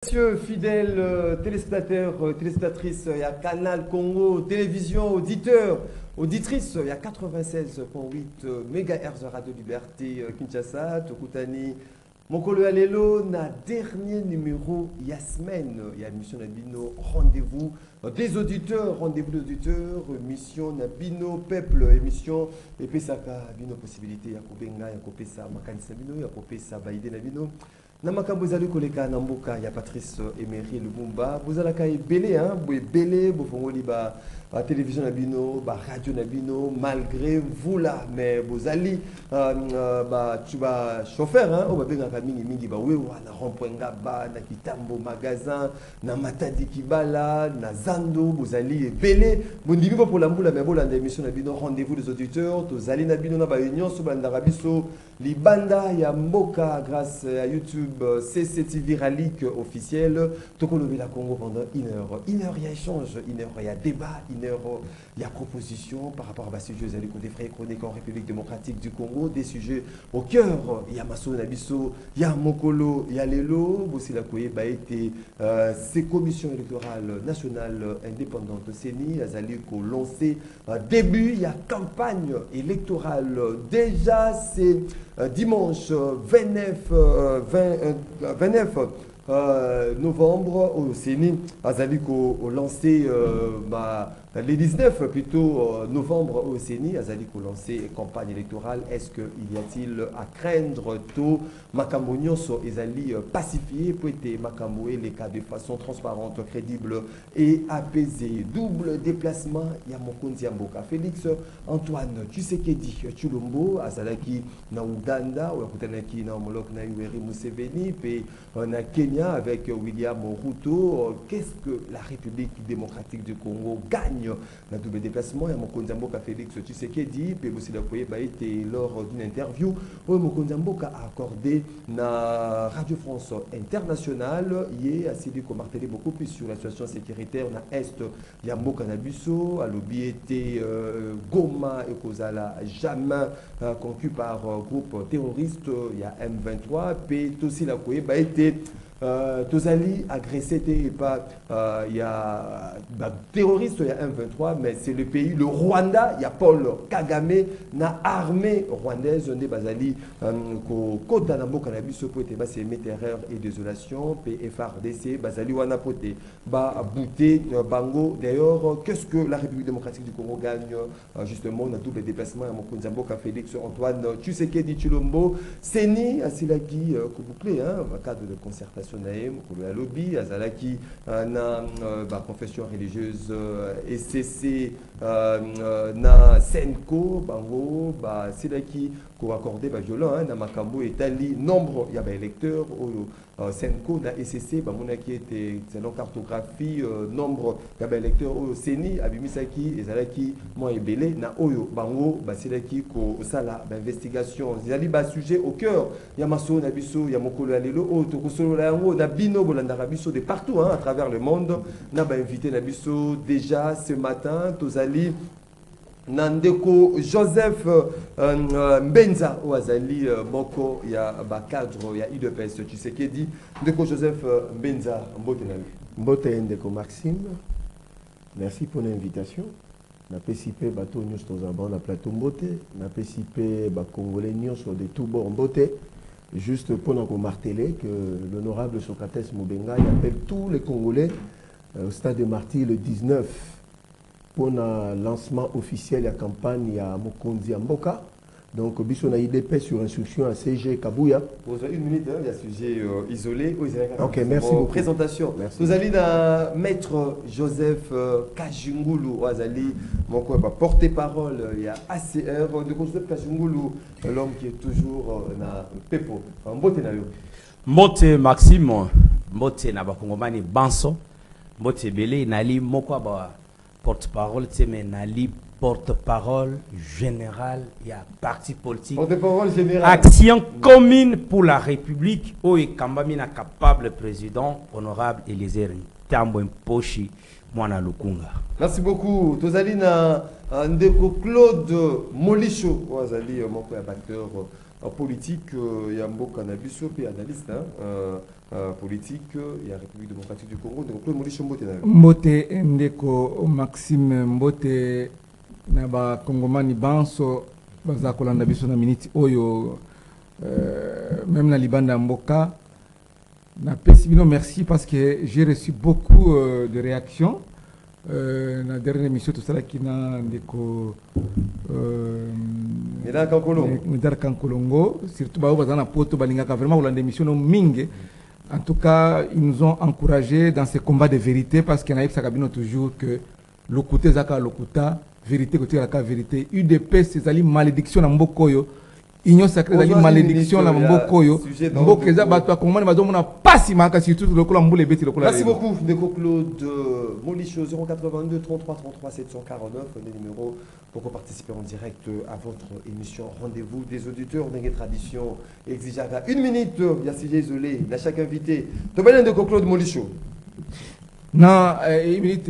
Messieurs, fidèles téléspectateurs, téléspectatrices, il y a Canal Congo, télévision, auditeurs, auditrices, il y a 96.8 MHz Radio Liberté Kinshasa, Tokutani, Mokolo Alelo, na dernier numéro, il y a semaine, il y a mission Nabino, rendez-vous des auditeurs, rendez-vous des auditeurs, mission Nabino, peuple, émission, et puis ça a une possibilité, il y a Kobenga, il y a Kopesa, Makanisa Nabino, il y a Kopesa, Baïde Nabino. Namaka Bozali Koleka Namboka, il y a Patrice Emery Lumumba, Bozalaka est belé, hein, belé, Bofongoli, télévision Nabino, radio Nabino, malgré vous là, mais Bozali, tu vas chauffeur, hein, on va bien mingi mingi, oui, na Rompoenga, na Kitambo magasin, na Matadi Kibala, na Zando, Bozali est belé, Bondibi pour la moula, mais bon, l'émission Nabino, rendez-vous des auditeurs, Tozali Nabino, na Union, Subandarabiso, Libanda, ya Mboka, grâce à YouTube. CCTV Ralik officiel, Tokolo Vela Congo pendant une heure. Une heure, il y a échange, une heure, il y a débat, une heure, il y a proposition par rapport à ces sujets, des frères chroniques en République démocratique du Congo, des sujets au cœur. Il y a Masso Nabiso, il y a Mokolo, il y a Lelo, Bossila Koye, été ces commissions électorales nationales indépendantes CENI, Azaliko lancé début, il y a campagne électorale. Déjà, c'est dimanche 29 novembre au CENI, Azaliko lancé les 19 plutôt novembre au CENI, Azaliko lancé campagne électorale. Est-ce qu'il y a-t-il à craindre tout Makambo so Ezali pacifié, poété Makamboé les cas de façon transparente, crédible et apaisée. Double déplacement, il y a Mokonzi Mboka. Félix Antoine Tshisekedi Tshilombo, Azalaki na Uganda, ou Akutanaki na Omolok na Yoweri Museveni, puis na Kenya avec William Ruto. Qu'est-ce que la République démocratique du Congo gagne dans le double déplacement? Il y a Mokonzi Mboka Félix Tshisekedi, puis aussi été lors d'une interview où Mokonzi Mboka a accordé na Radio France Internationale. Il y a assez de marteler beaucoup plus sur la situation sécuritaire na Est. Il y a Mboka Nabuso, à l'objet était Goma et Kozala, jamais conquis par groupe terroriste. Il y a M23, puis aussi la Koye, été Tozali agressé, il y a terroriste, il y a M23, mais c'est le pays, le Rwanda, il y a Paul Kagame, na armée rwandaise, on est Bazali, Kota Nambo Cannabis, c'est terreur et désolation, PFRDC, Bazali Wanapote, Bouté, Bango. D'ailleurs, qu'est-ce que la République démocratique du Congo gagne justement dans tous les déplacements à Mokonzambo, Félix Antoine Tshisekedi Tshilombo, Seni, Asilaki, Kobouklé, cadre de concertation. Le lobby, Azalaki, na confession religieuse, ECC, na Senko, Bango, Silaki, ko accordé violent, na Makambo et Tali, nombre, il y a électeurs, Senko, na ECC, Monaki était selon cartographie, nombre, il y a électeurs, Seni, Abimisaki, Ezalaki, moi et Belé, na Oyo, Bango, Silaki, ko Sala, investigation, Zali, sujet au cœur, Yamaso, Nabiso, Yamokolo Alelo, Tokosolo, Nabino, Bolandarabiso, de partout à travers le monde. N'a invité Nabiso déjà ce matin, Tozali. Nandeko Joseph Mbenza ou Azali Moko, il y a cadre, il y a UDPS, tu sais qui dit Ndeko Joseph Mbenza, Mbote Ndeko Maxime, merci pour l'invitation. Na PCP bateau news dans un plateau Mbote, na PCP Congolais news de tout bord Mbote. Juste pour nous marteler que l'honorable Socrates Mobenga appelle tous les Congolais au stade de Martyr le 19 pour un lancement officiel de la campagne à Mokonzi Mboka. Donc, on a IDP sur instruction à CG Kabouya. Pour une minute, il y a un sujet isolé. Ok, merci beaucoup. Présentation. Merci. Nous allons maître Joseph Kajungulu, mon porte-parole, il y a ACR de Joseph Kajungulu, l'homme qui est toujours na Pepo. Mbote Maxime, Mbote na bakongomani Banso, Mbote Belé, Nali Mokwa porte-parole, mais Nali porte-parole général, il y a parti politique. Porte-parole général. Action commune pour la République. Oye Kambamina capable président, honorable Eliezer Tambo Mposhi, Mwana Lukunga. Merci beaucoup. Tozali na Ndeko Claude Molicho, Wazali, mon acteur politique, Yambo Cannabis, et analyste. politique et la République démocratique du Congo. Donc, Claude Molisho Mbote. Mbote Ndeko Maxime Mbote na ba Kongomani banso baza kolanda biso na minute oyo même na libanda mboka na pesi bino merci parce que j'ai reçu beaucoup de réactions na dernière émission tout ça là qui na ndeko Medar Kankolongo surtout ba baza na poto balingaka vraiment kolanda émission no mingi. En tout cas, ils nous ont encouragés dans ces combats de vérité parce qu'il y a toujours que l'okuté zaka l'okuta, vérité côté la vérité. UDP c'est ali malédiction na mbokoyo. Union sacrée c'est ali malédiction na mbokoyo. Mbokeza bato akomana bazomo na pasi maka surtout le kola mbule beti le kola. Merci beaucoup Ndeko Claude Molisho 082 33 33 749 le numéro pour participer en direct à votre émission Rendez-vous des auditeurs d'une tradition exigeable. Une minute, il y a si isolé, à chaque invité. Tobelen Ndeko Claude Molisho. Non, une minute,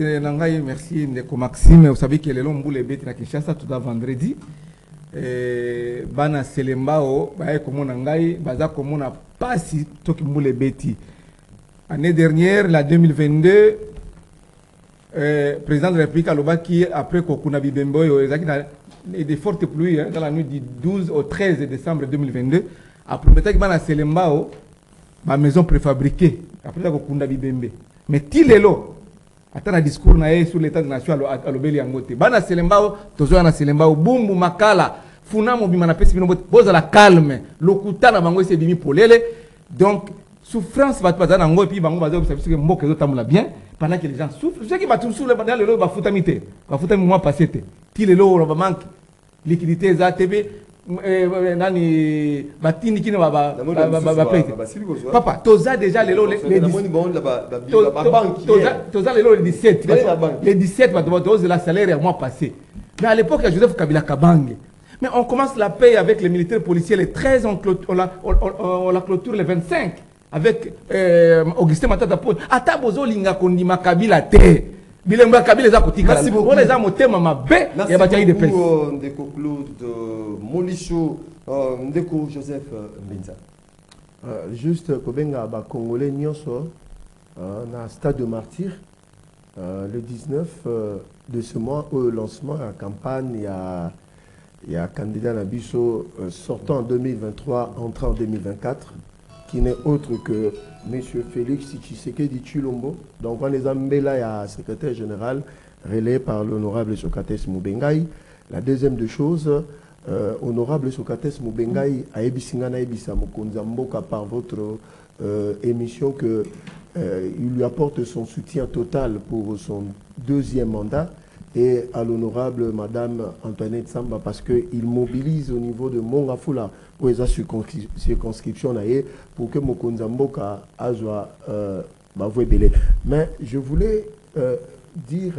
merci Ndeko Maxime. Vous savez que le long boule beti na Kinshasa tout à vendredi. Bana Selembao, bae comme on angai, baza comme on a pas si to ki boule beti. Année dernière, la 2022. Président de la République Alobaki après Kokuna Bibemboyo et des fortes pluies dans la nuit du 12 au 13 décembre 2022 après mettre que na Selembao ma maison préfabriquée après Kokuna Bibembe mais tilelo attend un discours na sur l'état de nation à l'obeli angote bana Selembao tozo na Selembao bumbu makala funamo bimana pesi bino boza la calme lokuta na bango c'est bimi polele donc souffrance va pas dans et puis bango bazo ça que mboka zo tamula bien pendant que les gens souffrent je sais que batum sur le dans le ba futamité ba futami mois passé té ti le lo ba manque liquidité za TV nani batini kine ba papa toza déjà le lo toza le lo le 17 les 17 ba toza la salaire mois passé mais à l'époque Joseph Kabila Kabange mais on commence la paix avec les militaires policiers les 13 on la clôture les 25 avec Augustin Matata Pone. Atabozo linga kondima Kabila te. Bilemba Kabila za kotika. Merci beaucoup. On les a motema mabe ya bataille de paix. Ndeko Claude Molisho, Ndeko Joseph Mbinza. Juste kobenga ba Congolais nyonso na stade de martyr le 19 de ce mois au lancement à la campagne il y a candidat Nabiso sortant en 2023 entrant en 2024. Qui n'est autre que M. Félix Tshisekedi Tshilombo. Donc, on les a mis là, secrétaire général, relayé par l'honorable Socrates Moubengaï. La deuxième des choses, honorable Socrates Moubengaï a ébissingana ébissa Mokonzamboka par votre émission que il lui apporte son soutien total pour son deuxième mandat. Et à l'honorable Madame Antoinette Samba parce qu'il mobilise au niveau de Mongafula pour les circonscriptions pour que Mokonzamboka soit belé. Mais je voulais dire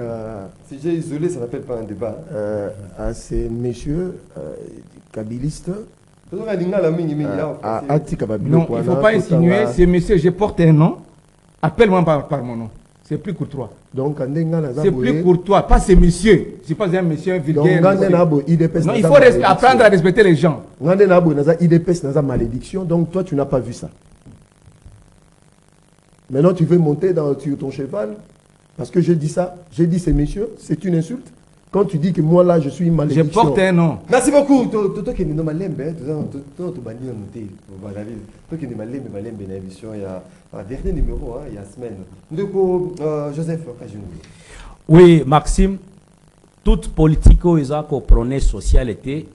si j'ai isolé, ça n'appelle pas un débat. À ces messieurs kabilistes. Non, il ne faut pas insinuer, ces messieurs, je porte un nom, appelle-moi par mon nom. C'est plus courtois. Donc, c'est plus courtois, pas ces messieurs. Je ne suis pas un monsieur vulgaire. Non, il faut apprendre à respecter les gens. Malédiction, donc toi tu n'as pas vu ça. Maintenant tu veux monter sur ton cheval parce que j'ai dit ça, j'ai dit ces messieurs, c'est une insulte. Quand tu dis que moi là je suis une malédiction. Je porte un nom. Merci beaucoup. Dernier numéro, il y a semaine. Ndeko Joseph Kajungu. Oui, Maxime, toute politique qui prône socialité,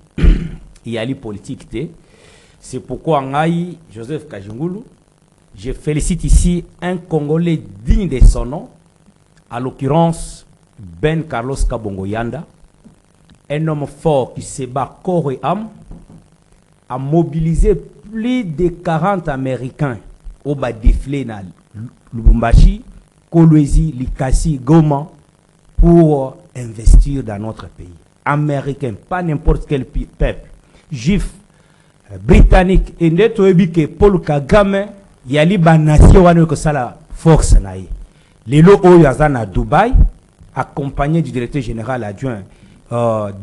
il y a les politiques. C'est pourquoi Joseph Kajungulu, je félicite ici un Congolais digne de son nom, à l'occurrence Ben Carlos Kabongo Yanda, un homme fort qui se bat corps et âme, a mobilisé plus de 40 Américains au bas défilé na Lubumbashi, Kolwezi, Likasi, Goma pour investir dans notre pays. Américain, pas n'importe quel peuple. Juif, britannique, et que Paul Kagame, yali ba nation wana ko sala force na ye. Lelo oyazana à Dubaï, accompagné du directeur général adjoint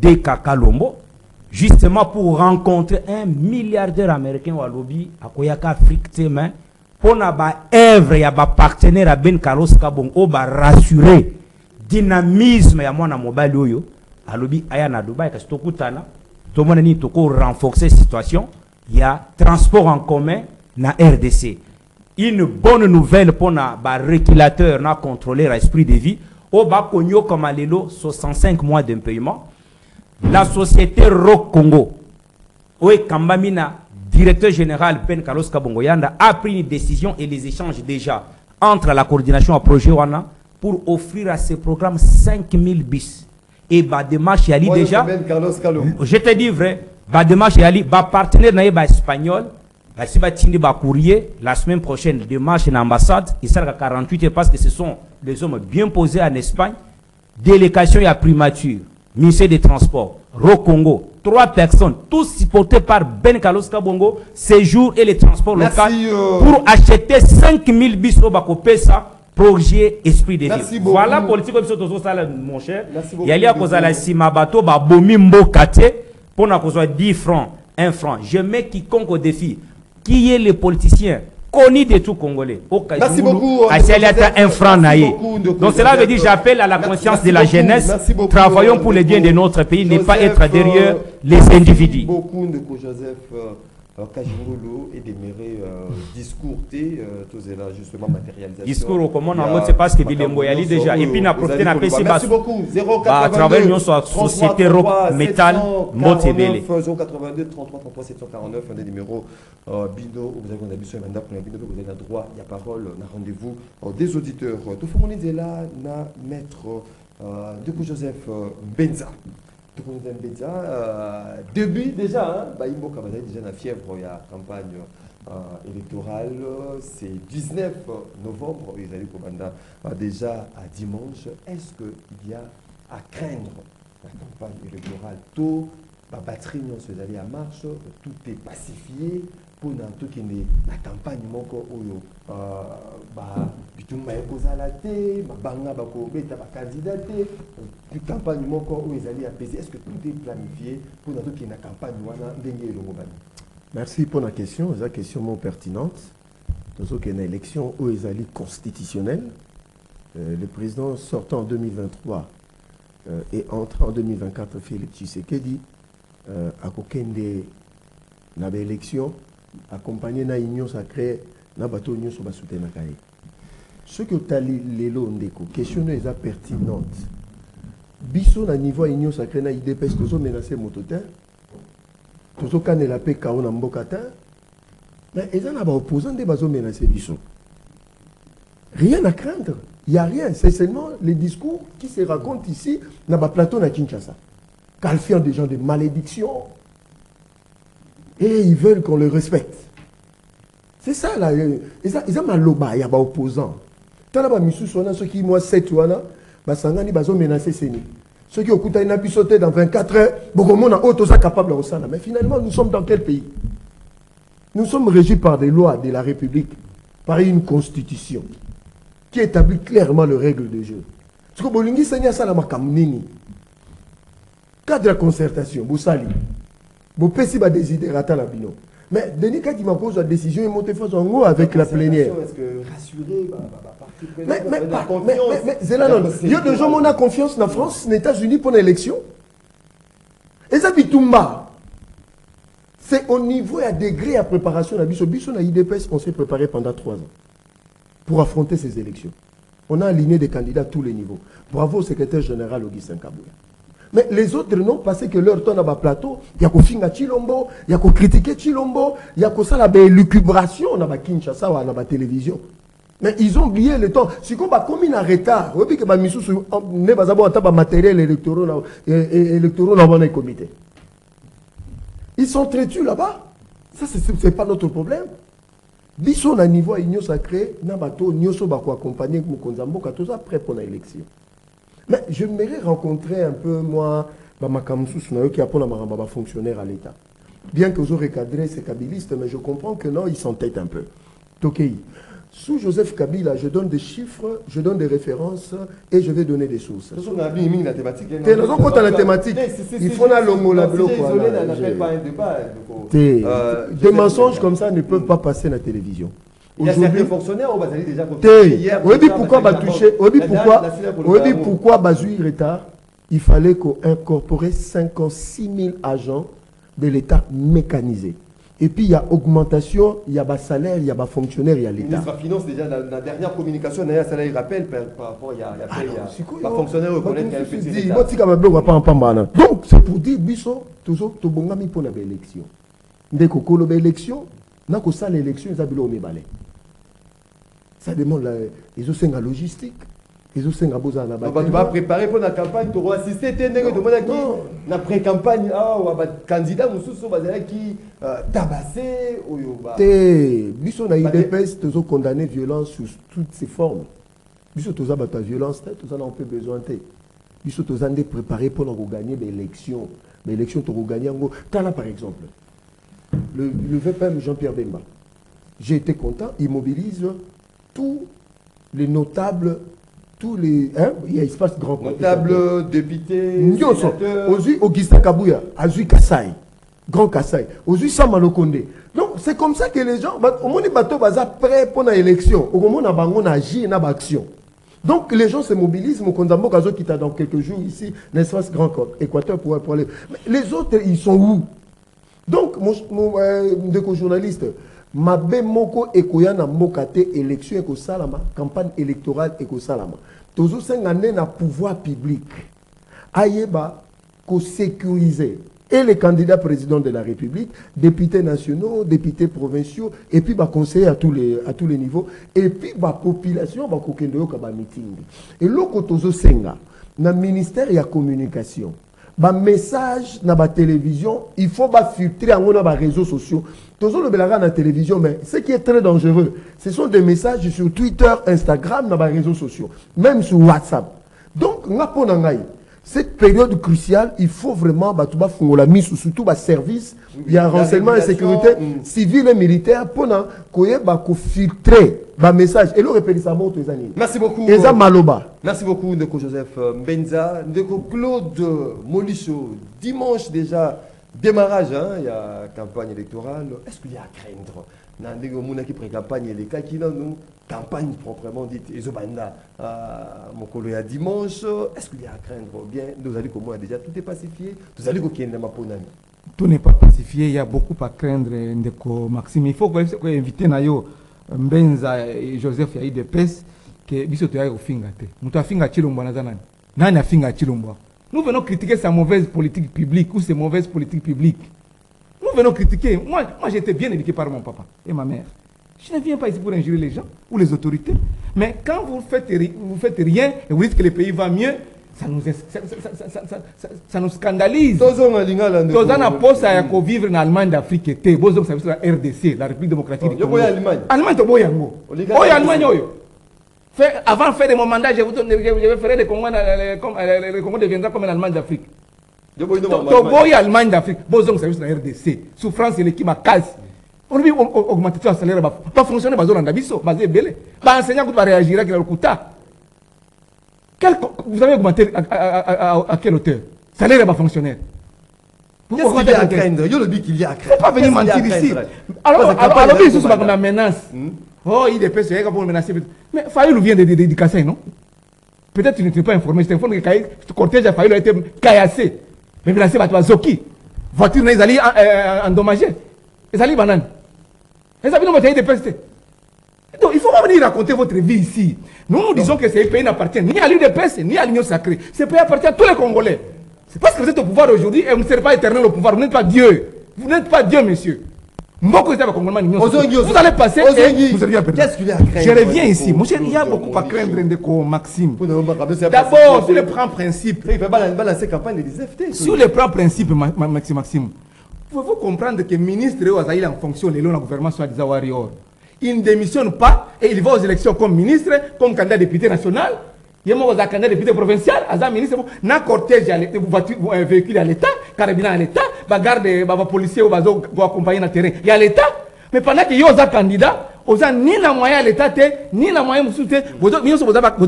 D.K. Kalombo, justement pour rencontrer un milliardaire américain au lobby à Koyaka Afrique, pour na ba œuvre ya ba partenaire à Ben Carlos Kabongo ba rassurer dynamisme ya mwana mobali oyo alobi aya na Dubai kasi tokutana to mona ni toko renforcer situation ya transport en commun na RDC. Une bonne nouvelle pour na ba régulateur na contrôler l'esprit de vie au ba konyo comme alelo 65 mois d'impayement. La société Rock Congo oe Kambamina directeur général Ben Carlos Kabongo Yanda a pris une décision et les échanges déjà entre la coordination à projet Wana pour offrir à ces programmes 5000 bis. Et bah démarche yali déjà. Ben Carlos Je te dis vrai, bah démarche yali, bah partenaire naïe bah espagnol, bah si bah tindi bah courrier la semaine prochaine démarche en ambassade, il sera à 48 parce que ce sont les hommes bien posés en Espagne, délégation et à primature, ministère des Transports, Rock Congo. 3 personnes, tous supportés par Ben Carlos Kabongo, séjour et les transports locaux pour acheter 5000 bis au Bakopesa, projet Esprit de Ville. Voilà politique comme ça, mon cher. Il y a à cause de la Simabato, Babomi Mbokate, pour na cause 10 francs, 1 franc. Je mets quiconque au défi. Qui est le politicien connu de tout Congolais? Merci beaucoup. Un franc naïe. Donc cela veut dire j'appelle à la conscience de la jeunesse. Travaillons pour le bien de notre pays, ne pas être derrière les individus. Merci beaucoup de Joseph Kajimolo et d'émérer discours tout cela justement matérialisation. Discours comment on c'est parce que Bilembo yali déjà et puis n'a profité na PC merci beaucoup 082 travail nous sur société rock métal Motebele 082 33 33 749 un des numéros Bino vous avez on a besoin mandat pour Bino vous avez le droit il y a parole on a rendez-vous des auditeurs tout le monde est là na maître de Joseph Benza. Début déjà, Baïmbo Kabada déjà la fièvre, il y a campagne électorale, c'est 19 novembre, ils allaient commander déjà à dimanche. Est-ce qu'il y a à craindre la campagne électorale tôt, la batterie non se d'aller à marche, tout est pacifié pour tout qui est la campagne moko oyo bitumba ekozala te banga bako beta ba candidaté puis campagne moko oyo ezali apaisé. Est-ce que tout est planifié pour tout qui est la campagne wana ndenge elongo bani? Merci pour la question, c'est une question pertinente. Tout qui est une élection où ezali constitutionnelle. Le président sortant en 2023 et entrant en 2024 Félix Tshisekedi a kokende na élection accompagné na union sacrée na bateau union sur basouté na kaye. Ce que tali lelo ndeko question est pertinente. Biso na niveau union sacrée na IDPS tozo menacer mototin. Tozo kané la paix kao na mbokata. Mais ils en a ba opposant des bazo menacer biso. Rien à craindre. Il y a rien, c'est seulement les discours qui se racontent ici na ba plateau na Kinshasa. Qualifiant des gens de malédiction. Et ils veulent qu'on les respecte. C'est ça là. Ils ont maloba, il y a des opposants. Tant là, ceux qui moi 7 wana, basangani bazo menacer seni. Ceux qui ont coûté une sauté dans 24 heures, beaucoup de monde a auto capable de ça. Mais finalement, nous sommes dans quel pays? Nous sommes régis par des lois de la République, par une constitution qui établit clairement les règles de jeu. Ce que Bolingi Seigneur ça la makamnini. Cadre de la concertation, Boussali. Bon, si ba désiderata la bino. Mais Denis quand il m'a posé la décision, il monte face en haut avec la plénière. Est-ce que rassurer mais Zélanon, il y a des gens qui ont confiance en France, aux États-Unis pour l'élection. Et ça bitumba. C'est au niveau et à degré à préparation la biso na IDPS, on s'est préparé pendant 3 ans pour affronter ces élections. On a aligné des candidats à tous les niveaux. Bravo au secrétaire général Augustin Kabouya. Mais les autres n'ont passé que leur temps dans le plateau. Il y a qu'au finga Chilombo, il y a qu'au critiquer Chilombo, il y a qu'au ça la lucubration dans la Kinshasa ou dans la télévision. Mais ils ont oublié le temps. Si on a commis un retard, on dit que ne va pas avoir matériel électoral dans le comité. Ils sont traitus là-bas. Ça, ce n'est pas notre problème. Bisson à niveau union sacrée, Nabato, Nyoso Bako accompagné Mukonzambo, tout ça prêt pour l'élection. Mais j'aimerais rencontrer un peu, moi, Bamakamsou qui apprend à fonctionnaire à l'État. Bien que vous aurez recadré ces kabylistes, mais je comprends que non, ils s'entêtent un peu. Tokei. Sous Joseph Kabila, je donne des chiffres, je donne des références et je vais donner des sources. Il faut la thématique. Il faut la longue la bloc. Des mensonges comme ça ne peuvent pas passer à la télévision. Il y a certains fonctionnaires qui ont déjà touché hier. On dit pourquoi va toucher. On dit pourquoi Bazui retard. Il fallait qu'on incorpore 6 000 agents de l'État mécanisés. Et puis il y a augmentation, il y a salaire, il y a fonctionnaire, il y a l'État. Le ministre de la Finance, déjà, la dernière communication, il y a un salaire rappel par rapport à fonctionnaire reconnaître qu'il y a un petit retard. Donc c'est pour dire, Bisso, toujours, tu as mis pour l'élection. Dès que tu as l'élection, tu as l'élection, ça demande la logistique. Tu vas préparer pour la campagne, tu vas assister à la pré-campagne, candidat qui tabassé. Biso na IDPS, tu as condamné violence sous toutes ses formes. Biso tu as la violence, tu as un peu besoin. Biso tu as préparé pour gagner l'élection. L'élection, tu vas gagner. Par exemple, le VPM Jean-Pierre Bemba, j'ai été content, il mobilise tous les notables. Tous les il y a espace grand notable député Ozui Augustin Kabouya Azui Kassai Grand Kassai Ozui Samalo Kondé. Donc c'est comme ça que les gens au moins les bateaux baza prêts pour l'élection au moment na bango na agir na action. Donc les gens se mobilisent mon Konzambo Kazo qui t'a dans quelques jours ici l'espace grand Équateur pour aller. Mais les autres ils sont où? Donc mon journaliste Mabe moko ekoya na mokate élection eko salama campagne électorale eko salama tozo sengane na pouvoir public ayeba ko sécuriser et les candidats présidents de la République, députés nationaux, députés provinciaux et puis ba conseillers à tous les niveaux et puis ba population ba kokendo ka ba meeting et loko tozo senga na ministère ya communication ba message na ba télévision il faut ba filtrer en na ba réseaux sociaux toujours le belaga na télévision mais ce qui est très dangereux ce sont des messages sur Twitter, Instagram na ba réseaux sociaux même sur WhatsApp. Donc nga pona ngai cette période cruciale il faut vraiment ba tuba fungola mise surtout ba service il y a renseignement et sécurité civile et militaire pona koyeba ko filtrer ba message et le répétissement moto ezani. Merci beaucoup. Eza maloba. Merci beaucoup Ndeko Joseph Mbenza, Ndeko Claude Molicho. Dimanche déjà démarrage il y a campagne électorale. Est-ce qu'il y a à craindre Nandego Mouna qui pré-campagne et les cas qui nous campagne proprement dite Ezobanda Mokolo ya dimanche. Est-ce qu'il y a à craindre? Bien, nous allons comment déjà tout est pacifié. Nous allons au Maponami. Tout n'est pas pacifié, il y a beaucoup à craindre Ndeko Maxime. Il faut inviter Nayo Mbenza et Joseph Yahi de Pes que biso to ya ofinga te. Muto afinga chilombo na zanani. Nani afinga chilombo? Nous venons critiquer sa mauvaise politique publique ou ses mauvaises politiques publiques. Nous venons critiquer. Moi j'ai été bien éduqué par mon papa et ma mère. Je ne viens pas ici pour injurer les gens ou les autorités. Mais quand vous faites rien et vous dites que le pays va mieux, ça nous scandalise. Tozana posa ya ko vivre en Allemagne d'Afrique te. Bozo ça veut la RDC, la République démocratique du Congo. Allemagne to boyango. Oyo Allemagne oyo. Avant de faire mon mandat, je vais faire des Congo, le Congo deviendra comme l'Allemagne d'Afrique. Toboy Allemagne d'Afrique. Bozo ça veut la RDC. Souffrance et l'équipe à casse. On lui augmenter le salaire pas fonctionner bazona ndabiso, bazé belé. Ba enseignant va réagir à le coûta. Vous avez augmenté à quelle hauteur? Salaire va fonctionnaire. Qu'est-ce qu'il y a à craindre? Il y a le but qu'il y a à craindre. Il ne faut pas venir mentir ici. Alors, il y a une menace. Oh, il est pesé, il va menacer. Mais Fayoulou vient de casser, non? Peut-être que tu n'es pas informé. Je t'informe que le cortège à Fayoulou a été caillassé. Mais menacé par Zoki. Voiture n'est allée endommagée. Les allées bananes. Les amis n'ont pas été pestés. Donc, il ne faut pas venir raconter votre vie ici. Nous disons que ce pays n'appartient ni à l'UDPS ni à l'Union sacrée. Ce pays appartient à tous les Congolais. C'est parce que vous êtes au pouvoir aujourd'hui et vous ne serez pas éternel au pouvoir. Vous n'êtes pas Dieu. Vous n'êtes pas Dieu, monsieur. Vous allez passer et vous allez perdre. Je reviens ici. Monsieur, il y a beaucoup à craindre de Maxime. D'abord, sur le plan principe. Sur le plan principe, Maxime. Pouvez-vous comprendre que le ministre est en fonction de la gouvernement soit des Awarior. Il ne démissionne pas et il va aux élections comme ministre, comme candidat député national. Il y a un candidat député provincial, un ministre, un cortège, un véhicule à l'État, carabiner à l'État, garde, policier ou accompagner dans le terrain. Il y a l'État. Mais pendant qu'il y a un candidat, il n'y a ni la moyen à l'État, ni la moyen de soutenir. Vous avez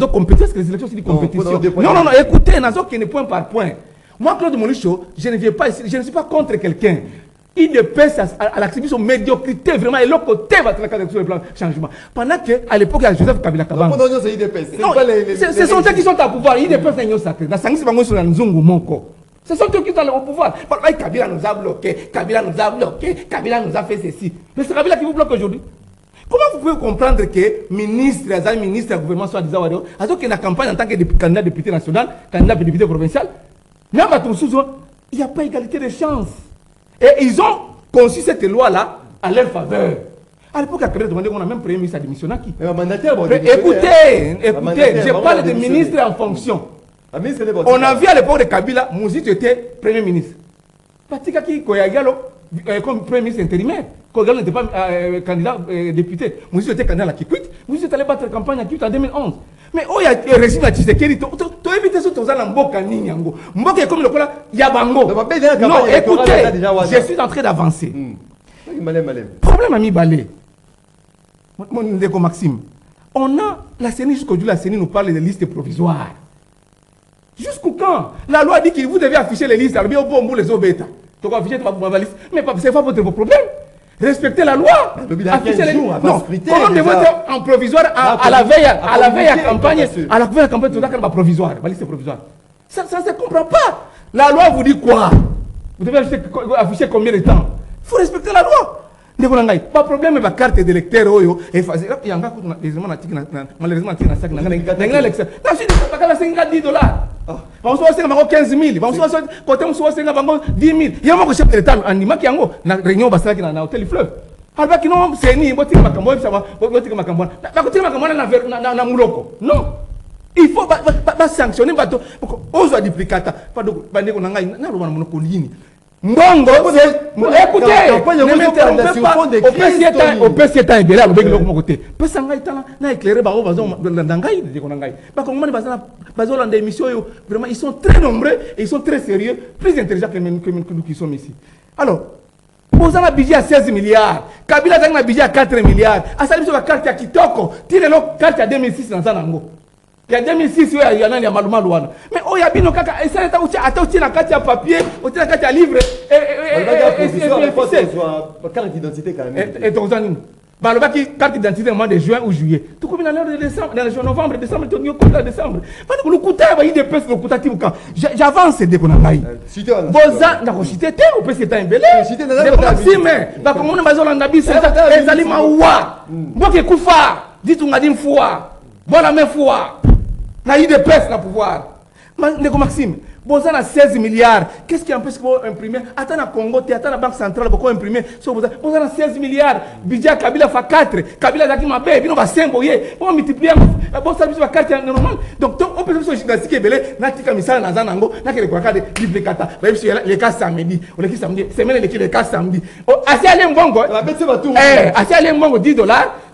compétition, parce que les élections, c'est une compétition. Non, écoutez, nous sommes point par point. Moi, Claude Molicho, je ne viens pas ici, je ne suis pas contre quelqu'un. Il dépasse à l'activité médiocrité, vraiment, et l'autre côté va travailler sur le plan changement. Pendant qu'à l'époque, il y a Joseph Kabila Kabanga. Non, c'est IDPS. Ce sont ceux qui sont au pouvoir. Ils dépassent les sacrés. Dans Sangi, c'est pas moi sur la Nzungu Moko. Ce sont eux qui sont au pouvoir. Kabila nous a bloqué, Kabila nous a bloqué, Kabila nous a fait ceci. Mais c'est Kabila qui vous bloque aujourd'hui. Comment vous pouvez comprendre que ministre, les ministres du gouvernement soit disant alors qu'il y a une campagne en tant que candidat député national, candidat député provincial, il n'y a pas égalité de chance. Et ils ont conçu cette loi-là à leur faveur. À l'époque, à Kabila demandé qu'on a même premier ministre à démissionner qui. Écoutez, je parle de ministre en fonction. On a vu à l'époque de Kabila, Mouzit était premier ministre. Patika qui comme premier ministre intérimaire. Kogal n'était pas candidat député. Mouzit était candidat à la Kikwit. Mouzit allait battre campagne à Kikwit en 2011. Mais il y a le régime à Tshisekedi. Tu as évité ce que tu as dans Mboka Ninyango. Mboka est comme le cola Yabango. Non, écoutez, je suis en train d'avancer. Problème ami Balé. Mon Ndeko Maxime. On a la CENI jusqu'aujourd'hui, la CENI nous parle de listes provisoires. Jusqu'au quand? La loi dit que vous devez afficher les listes. Alors bien au bon bout les obéta. Tu vas afficher ma liste. Mais c'est pas votre problème. Respectez la loi. Affichez les listes. Non. Comment devez être en provisoire à la veille à campagne, à la veille à campagne, tu dois faire provisoire, la liste provisoire. Ça ne se comprend pas. La loi vous dit quoi? Vous devez afficher combien de temps? Il faut respecter la loi. Pas de problème avec la carte d'électeur. Il y a malheureusement $10. On soit 15 000, on soit côté 10 000. Il y a un chef de l'État en Nima qui a une réunion à l'hôtel Fleuve. Alors que non, c'est ni non. Il faut sanctionner aux duplicata. Pas de Mbongo, écoutez, ne m'interrompez pas. Au PC est un à l'obéi de mon côté. Pessangaï n'a éclairé par l'Andangaï, de Konangaï. Pas comme on est dans des émissions, vraiment, ils sont très nombreux et ils sont très sérieux, plus intelligents que nous qui sommes ici. Alors, posant un budget à 16 milliards, Kabila a un budget à 4 milliards, Assali sur la carte à Kitoko, tire l'autre carte à 2006 dans Zanango. Il y a 2006, il y a Maluma Louana. Mais il y a bien et ça est la carte à papier, la carte à livre carte d'identité quand même. Et ton zanine. Qui carte d'identité au mois de juin ou juillet. Tout comme dans le décembre, dans le novembre, décembre, tu as décembre. Le coup il dépasse le coup quand j'avance dès qu'on a maï. Boza n'a pas cité au PC temps belé. Cité n'a mais comme on a besoin d'en habiter c'est les aliments wa. Moi qui koufa, dit on a dit foi. Voilà mes foi. N'a eu de peste dans le pouvoir. Ndeko Maxime, Boza a 16 milliards. Qu'est-ce qui empêche qu'on imprimer? Attends, à Congo, attends, la Banque centrale, pourquoi imprimer? Boza a 16 milliards. Budget Kabila fait 4. Kabila a dit ma bébé, il va 5. On multiplie. Boza a 4 normal. Donc, on peut se gymnastique et belé. Natika Misala Nazanango, n'a que les quoi de duplicata. Même si les cas samedi, ou les samedi, semaine les cas samedi. Assez allé Mbongo. Assez allé Mbongo $10.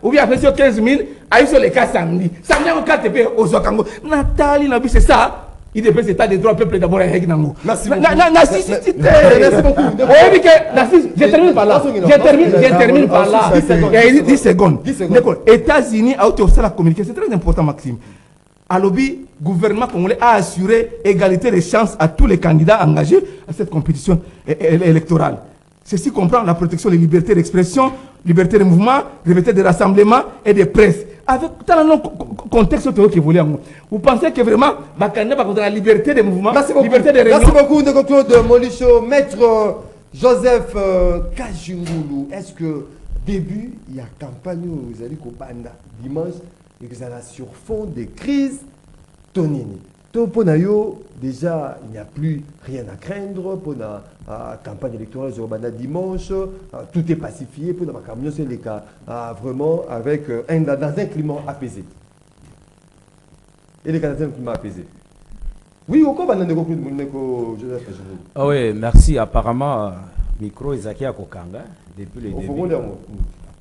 Ou bien après 15 000, aïe sur les cas samedi. Samedi, on 4 TP aux Zokango. Nathalie, c'est ça. Il dépend de des droits peuple d'abord à Hegnango. Merci beaucoup. Merci beaucoup. Je termine par là. Je termine par là. 10 secondes. États-Unis a été la communication. C'est très important, Maxime. À lobby, le gouvernement congolais a assuré égalité de chances à tous les candidats engagés à cette compétition électorale. Ceci comprend la protection des libertés d'expression, liberté de mouvement, liberté de rassemblement et de presse. Avec tout le contexte qui évolue, vous pensez que vraiment, la liberté de mouvement, la liberté de réunion. Merci beaucoup, de Claude Molicho. Maître Joseph Kajungulu, est-ce que début, il y a campagne où vous allez Kobanda dimanche et que ça a sur fond de crise Tonini? Déjà, il n'y a plus rien à craindre pour la campagne électorale sur Banda dimanche. Tout est pacifié pour la campagne, c'est le cas vraiment avec dans un climat apaisé. Et les cas dans un climat apaisé. Oui, au Banda de Joseph. Ah oui, merci. Apparemment, micro Isaki à Kokanga depuis le début.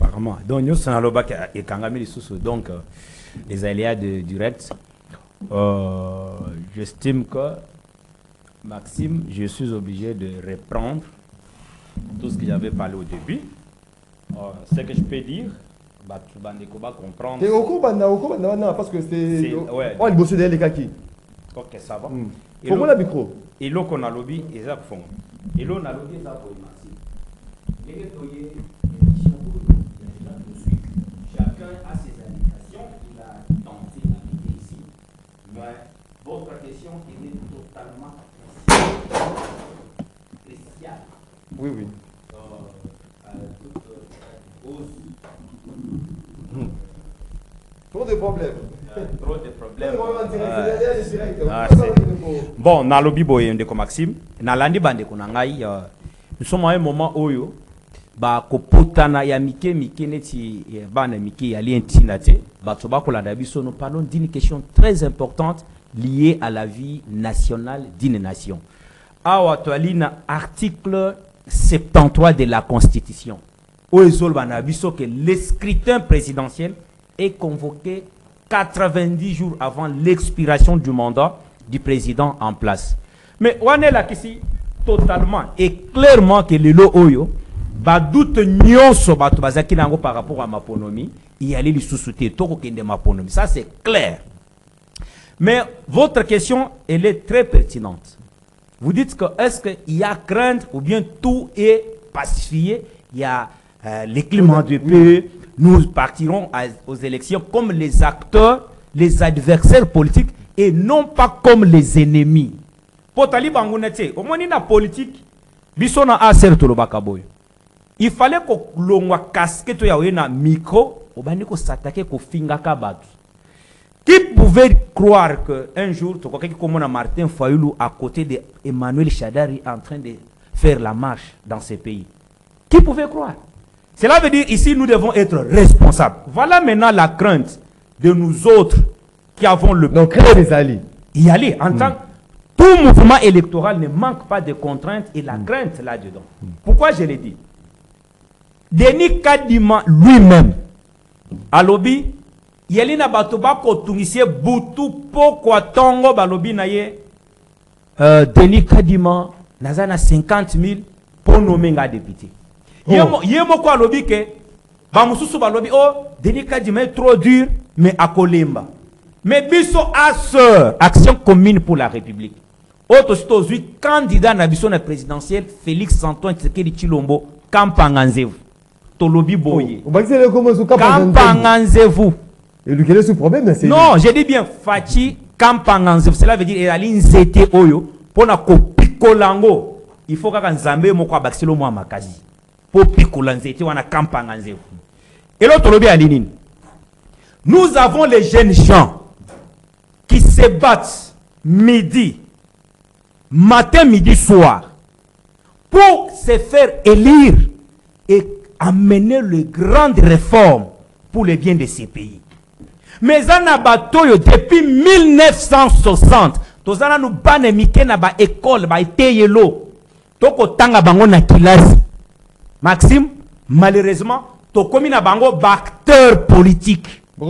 Apparemment. Donc nous sommes là et Kangami donc les aléas de direct. J'estime que Maxime, je suis obligé de reprendre tout ce que j'avais parlé au début. Ce que je peux dire, tu vas comprendre. Parce que c'est. Ouais. On bosse derrière les kaki. Ok, ça va. Comment la micro? Et là qu'on a lobby, ils ont fait. Et là on a lobby, ils ont fait Maxime. Chacun a ses indications, il a tenté d'arriver ici, mais votre question est totalement spéciale. Oui, oui. Trop de problèmes. Trop de problèmes. Ah, Bon, na lobby boye ndeko Maxime, na landi bande konangai, nous sommes à un moment oyo ba kopotana ya mike neti bana mike ya lientinate, ba toba kolanda biso, nous parlons d'une question très importante liée à la vie nationale d'une nation. Awa toalina article 73 de la Constitution. Oezol bana biso que le scrutin présidentiel est convoqué 90 jours avant l'expiration du mandat du président en place. Mais on est là ici totalement et clairement que le lo oyo ba doute nyonso bato bazaki nango par rapport à Maponomi, il y a les sous-soutés toko kende Maponomi. Ça c'est clair. Mais votre question elle est très pertinente. Vous dites que est-ce qu'il y a crainte ou bien tout est pacifié, il y a les climats de paix, nous partirons aux élections comme les acteurs, les adversaires politiques et non pas comme les ennemis. Potali bangunete, au moins na politique, bisona a certes le bakaboy. Il fallait que l'on casque to yawe na micro, obani ko s'attaquer ko finga kabatu. Qui pouvait croire qu'un jour, tu crois comme Martin Fayoulou à côté d'Emmanuel Chadari en train de faire la marche dans ces pays? Qui pouvait croire? Cela veut dire ici nous devons être responsables. Voilà maintenant la crainte de nous autres qui avons le... Donc, créer des alliés. Y aller en tant que... Tout mouvement électoral ne manque pas de contraintes et la crainte là-dedans. Pourquoi je l'ai dit? Denis Kadima lui-même, à lobby, Yelina Batoba kotungisie butu pokwa tongo balobi na ye Denis Kadima nazana 50 000 pour nommer un député. Yemo kwa lobby ke ba mususu balobi oh Denis Kadima est trop dur mais à Kolemba. Mais biso a sœur action commune pour la République. Auto sitozu candidat na biso na présidentielle Félix Antoine Tshisekedi Tshilombo Kampanganzevu. To lobby boye. Kampanganzevu. Et lui, quel est ce problème? Non, j'ai dit bien, Fachi Kampanganzevu. Cela veut dire qu'il y a une zété oyo pour na kopikolango. Il faut qu'un Zambé moko abakselo mo makazi. Pour pikolanzété wana Kampanganzevu. Et l'autre lobby à l'inine. Nous avons les jeunes gens qui se battent midi, matin, midi, soir pour se faire élire et amener les grandes réformes pour le bien de ces pays. Mais en abatoyo depuis 1960, tozana nous bane mike na ba école ba eteyelo toko tanga bango na kilasi. Maxime, malheureusement, to komi na bango ba acteur politique. To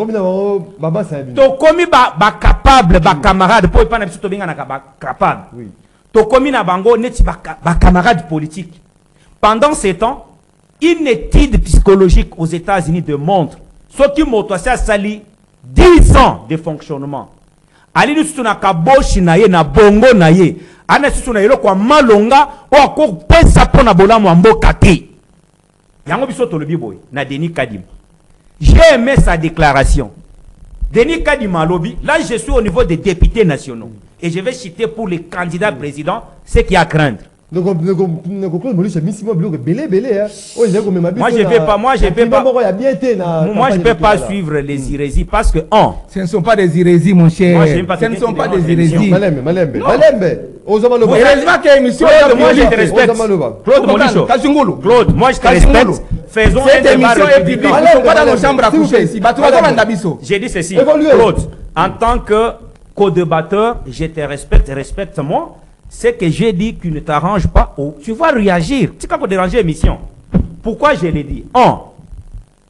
komi ba capable ba camarade pour pas na biso to benga na ba capable. Oui. To komi na bango neti ba camarade politique. Pendant ces temps, une étude psychologique aux États-Unis démontre ce qui motosia sali 10 ans de fonctionnement. Ali nous na kaboshi na ye na bongo na ye. Ana susu na yelo kwa malonga o ko pesa pona bolamu mboka te. Yango biso to lobi boy na Denis Kadima. J'ai aimé sa déclaration. Denis Kadima lobi, là je suis au niveau des députés nationaux et je vais citer pour les candidats présidents ce qui a à craindre. Moi je peux pas suivre les hérésies parce que ce ne sont pas des hérésies mon cher. Ce ne sont pas des hérésies. Heureusement que l'émission moi je te respecte. Claude Molicho. Claude, moi je te respecte. Faisons un débat public. Pas dans nos chambres à coucher ici. J'ai dit ceci. Claude, en tant que co-débatteur, je te respecte, respecte-moi. C'est que j'ai dit qu'il ne t'arrange pas, tu vas réagir. Tu vas déranger l'émission. Pourquoi je l'ai dit?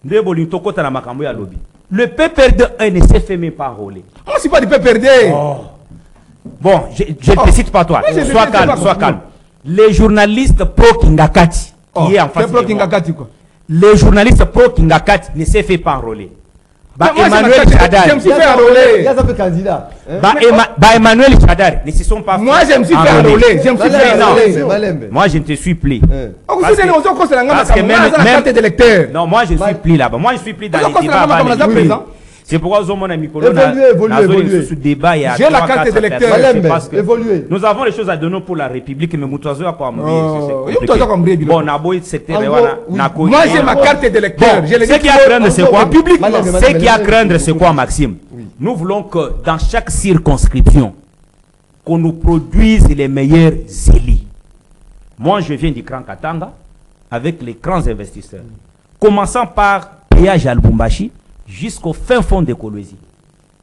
Le PPRD ne s'est fait même pas rouler. Oh, c'est pas du PPRD. Oh. Bon, je ne te cite pas toi. Sois calme, sois calme. Les journalistes pro-Kingakati, qui est en face de moi. Les journalistes pro-Kingakati ne s'est fait pas enrôler. Emmanuel Chadar. Je me suis fait enrôler. Il y a un peu candidat. Emmanuel Chadar, ne se sont pas fait. Moi, je me suis fait enrôler. Je me suis fait enrôler. Malembe. Moi, je ne te suis plus. Parce que même carte d'électeur. Non, moi, je ne suis plus là-bas. Moi, je ne suis plus dans les débats. C'est pourquoi mon ami évoluer. Ce débat, il y a j'ai la carte d'électeur. Évoluer. Nous avons les choses à donner pour la République, mais Moutazo a quoi Bon, moi, j'ai ma carte d'électeur. Ce qui a à craindre, c'est quoi? Ce qui a à craindre, c'est quoi, Maxime? Nous voulons que dans chaque circonscription, qu'on nous produise les meilleurs élus. Moi, je viens du Grand Katanga avec les grands investisseurs. Commençant par péage à Lubumbashi jusqu'au fin fond de Kolwezi.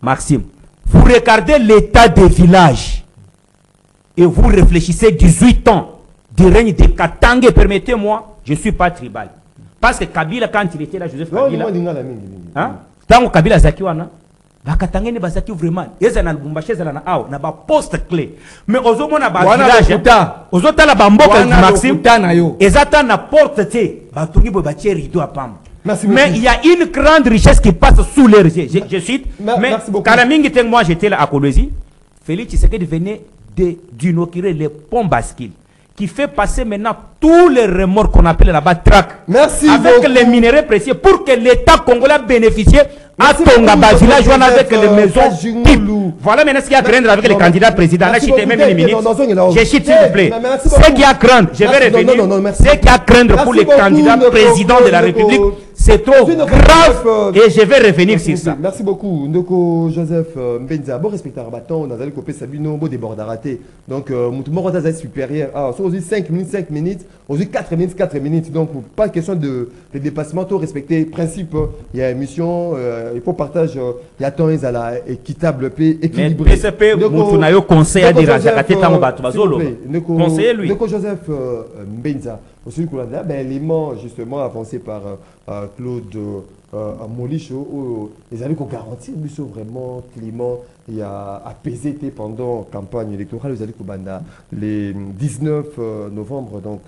Maxime, vous regardez l'état des villages et vous réfléchissez 18 ans du règne de Katanga. Permettez-moi, je ne suis pas tribal. Parce que Kabila, quand il était là, Joseph Kabila, tant Kabila Zakiwana, Katanga ne bazaki vraiment. Ils ont Lubumbashi, ils ont na ba poste clé. Mais aux hommes na ba village, aux autres la bamboka Maxime, ils attendent na porte té, ba tungi bo ba rideau à pam. Mais il y a une grande richesse qui passe sous les yeux. Je cite. Mais Kalamingi, moi j'étais là à Kolwezi. Félix Tshisekedi venait d'inaugurer les ponts bascules qui fait passer maintenant tous les remords qu'on appelle là-bas track. Merci avec beaucoup. Les minerais précieux pour que l'État congolais bénéficie à Tongaba village avec les maisons type. Voilà maintenant ce qu'il y a à craindre avec les candidats présidents. Là, j'étais même une minute. Je cite s'il vous plaît. Ce qu'il y a à craindre, je vais revenir. Ce qu'il y a à craindre pour les candidats présidents de la République, c'est trop grave et je vais revenir sur ça. Merci beaucoup. Ndoko Joseph Mbenza. Bon respecteur bâton, on a copé Sabino, beau débord raté. Donc, mon rota supérieur. Ah, aujourd'hui 5 minutes, aujourd'hui 4 minutes. Donc, pas question de dépassement, tout respecter principe. Il y a émission, il faut partage, il y a temps, il y a équitable, équilibré. Mais PCP, vous avez conseil à dire à Jacate Tambazolo. Conseillez lui. Ndoko Joseph Mbenza. Aussi, l'élément justement avancé par Claude Molicho, les amis qu'on garantit, vraiment Clément, il y a apaisé pendant la campagne électorale, les amis Banda les 19 novembre, donc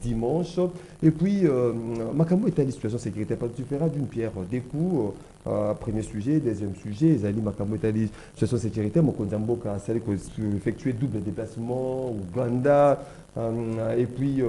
dimanche. Et puis, Makambo est à la situation sécuritaire, parce que tu feras d'une pierre des coups. Premier sujet, deuxième sujet, les amis Makambo est à la situation sécuritaire, Mokonzambo a effectué double déplacement, Ouganda. Et puis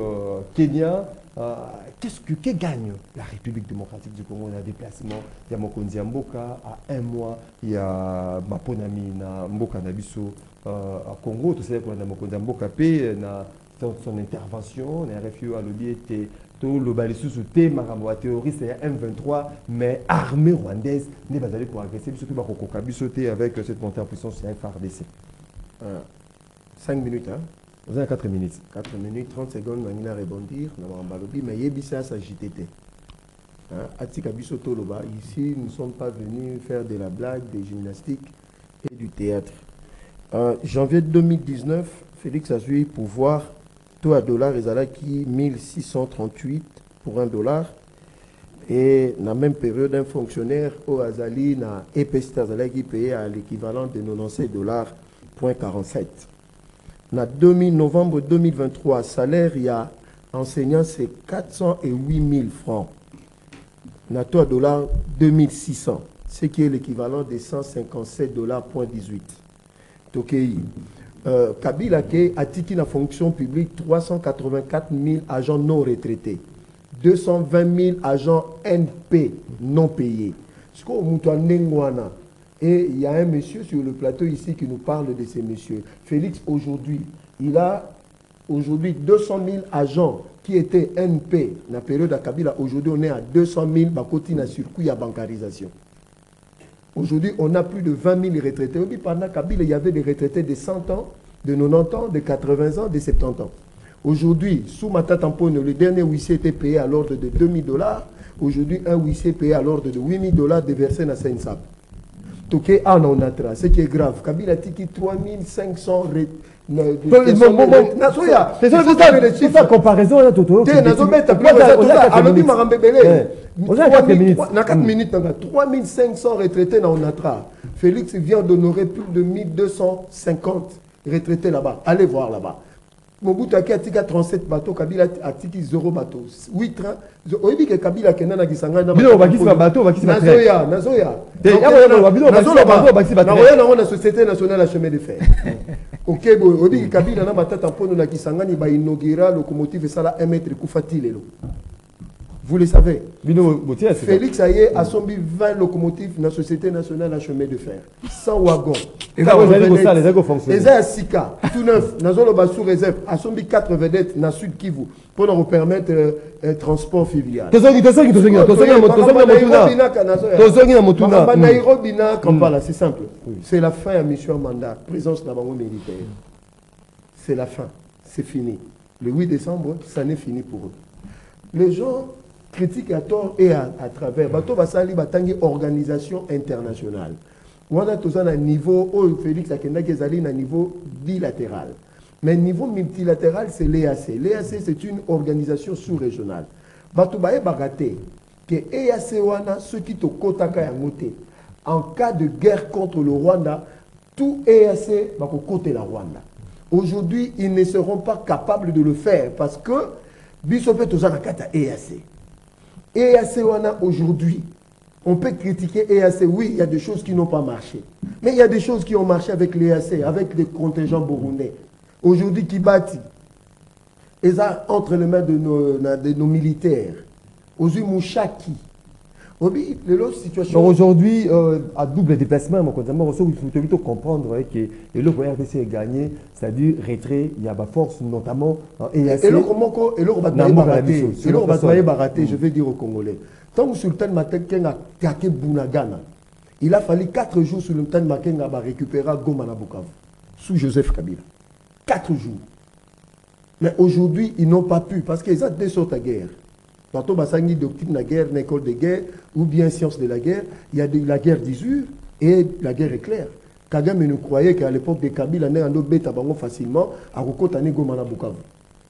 Kenya, que gagne la République démocratique du Congo dans le déplacement? Il y a Mokonzi Mboka à 1 mois, il y a Maponami na Mboka Nabiso à Congo, tout ça qu'on a Mokonzi Mboka P na son intervention, les RFU à l'objet était tout le balisou sous thème Marambo théorie c'est M23 mais armée rwandaise n'est pas allée pour agresser surtout par Kokabiso avec cette montée en puissance c'est FARDC. 5 minutes hein. Vous avez 4 minutes. 4 minutes, 30 secondes, on va rebondir. Mais il y a ça JTT. Ici, nous ne sommes pas venus faire de la blague, des gymnastiques et du théâtre. Janvier 2019, Félix a eu pouvoir, taux à dollar, qui 1638 pour $1. Et dans la même période, un fonctionnaire au Azali, na EPST Azali qui payait à l'équivalent de $97.47. En novembre 2023, salaire, il y a enseignant, c'est 408 000 francs. Na taux à dollar, 2600, ce qui est l'équivalent de $157.18. Donc, Kabila a tiki la fonction publique 384 000 agents non retraités, 220 000 agents NP non payés. Et il y a un monsieur sur le plateau ici qui nous parle de ces messieurs. Félix, aujourd'hui, il a 200 000 agents qui étaient NP dans la période de Kabila. Aujourd'hui, on est à 200 000 bakoti dans le circuit à bancarisation. Aujourd'hui, on a plus de 20 000 retraités. Pendant Kabila, il y avait des retraités de 100 ans, de 90 ans, de 80 ans, de 70 ans. Aujourd'hui, sous Mata Tampone, le dernier huissier était payé à l'ordre de $2 000. Aujourd'hui, un huissier payé à l'ordre de $8 000 déversé dans Saint-Sab. Ce qui est grave, Kabila tiki 3500 c'est ça comparaison là Toto. 3500 retraités dans Onatra. Félix vient d'honorer plus de 1250 retraités là-bas. Allez voir là-bas. Mobutu atika 37 bateaux, Kabila atiki 0 bateaux. 8 trains. On dit que Kabila kena na Kisangani na Bino bakisi ba bateau, bakisi ba train. Nazoya. Na Société nationale à chemin de fer. OK, on dit que Kabila na matata mpono na Kisangani ba inaugura locomotive ça là 1 mètre kufati lelo. Vous le savez. Félix Aye a sombi 20 locomotives dans la Société nationale à chemin de fer. 100 wagons. Les agos fonctionnent. Les a Sika, tout neuf, dans le sous réserve, a sombi 4 vedettes dans le sud Kivu pour nous permettre transport fluvial. C'est simple. C'est la fin à mission mandat. Présence dans le militaire. C'est la fin. C'est fini. Le 8 décembre, ça n'est fini pour eux. Les gens critiquent à tort et à travers. Bato basali batangi organisation internationale. On a tous un niveau, Félix Akenda Kezali, un niveau bilatéral. Mais niveau multilatéral, c'est l'EAC. L'EAC, c'est une organisation sous-régionale. Bato bae bagaté que EAC wana ceux qui te kotaka yangote. En cas de guerre contre le Rwanda, tout EAC va côté la Rwanda. Aujourd'hui, ils ne seront pas capables de le faire parce que Bisopé Tozana Kata EAC. EAC wana aujourd'hui, on peut critiquer EAC, oui, il y a des choses qui n'ont pas marché. Mais il y a des choses qui ont marché avec l'EAC, avec les contingents burundais. Aujourd'hui, Kibati, et ça entre les mains de nos militaires. Aujourd'hui, Mouchaki. Donc aujourd'hui, à double déplacement, il faut plutôt comprendre que le RDC est gagné, c'est-à-dire retrait, il y a ma force notamment EAC. Et le baraté, je vais dire aux Congolais. Tant que Sultan Makenga a attaqué Bunagana, il a fallu 4 jours sur le Sultan Makenga pour récupérer Goma na Bukavu, sous Joseph Kabila. 4 jours. Mais aujourd'hui, ils n'ont pas pu, parce qu'ils ont deux sortes de guerre. Tantôt, Bassangi doctrine de la guerre, une école de guerre, ou bien science de la guerre. Il y a la guerre d'usure et la guerre éclair. Kagame nous croyait qu'à l'époque de Kabila, on a un facilement à Rokotane Gomana Bukavu.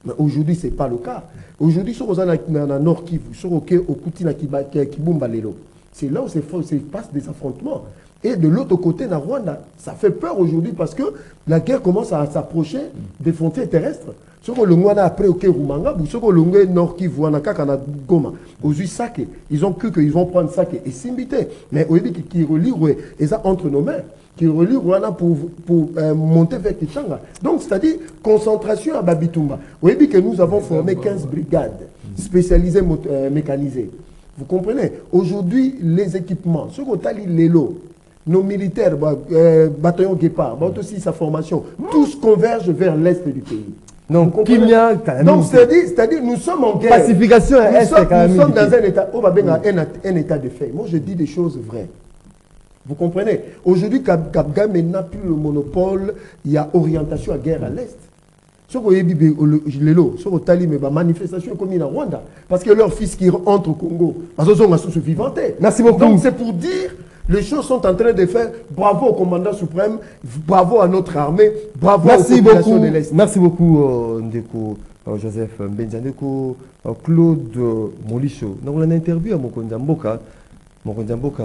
Mais aujourd'hui, ce n'est pas le cas. Aujourd'hui, sur le Nord Kivu, sur au Koutina Kibumba Lelo, c'est là où se passe des affrontements. Et de l'autre côté, dans Rwanda, ça fait peur aujourd'hui parce que la guerre commence à s'approcher des frontières terrestres. Sur le Rwanda après au Rumanga, ou sur le Nord Kivu, Wanakana Goma, aux Sake, ils ont cru qu'ils vont prendre Sake et Simbité. Mais au début, qui relie, et ça entre nos mains, qui relie Rwanda pour monter vers Kichanga. Donc, c'est-à-dire concentration à Babitumba. Au début que nous avons formé 15 brigades spécialisées mécanisées. Vous comprenez? Aujourd'hui, les équipements, ce qu'on t'a dit, les lots, nos militaires, bataillon Guépard, aussi sa formation, tous convergent vers l'est du pays. Donc, c'est-à-dire, nous sommes en guerre. Pacification nous sommes dans un état de fait. Moi, je dis des choses vraies. Vous comprenez? Aujourd'hui, Kagame n'a plus le monopole, il y a orientation à guerre à l'est. Ce que les manifestations comme en Rwanda, parce que leurs fils qui entrent au Congo, merci beaucoup. Donc, c'est pour dire. Les choses sont en train de faire. Bravo au commandant suprême, bravo à notre armée, bravo aux populations de l'Est. Merci beaucoup, Ndeko Joseph Mbenzandeko, Claude Molicho. Dans une interview à Mokonzamboka,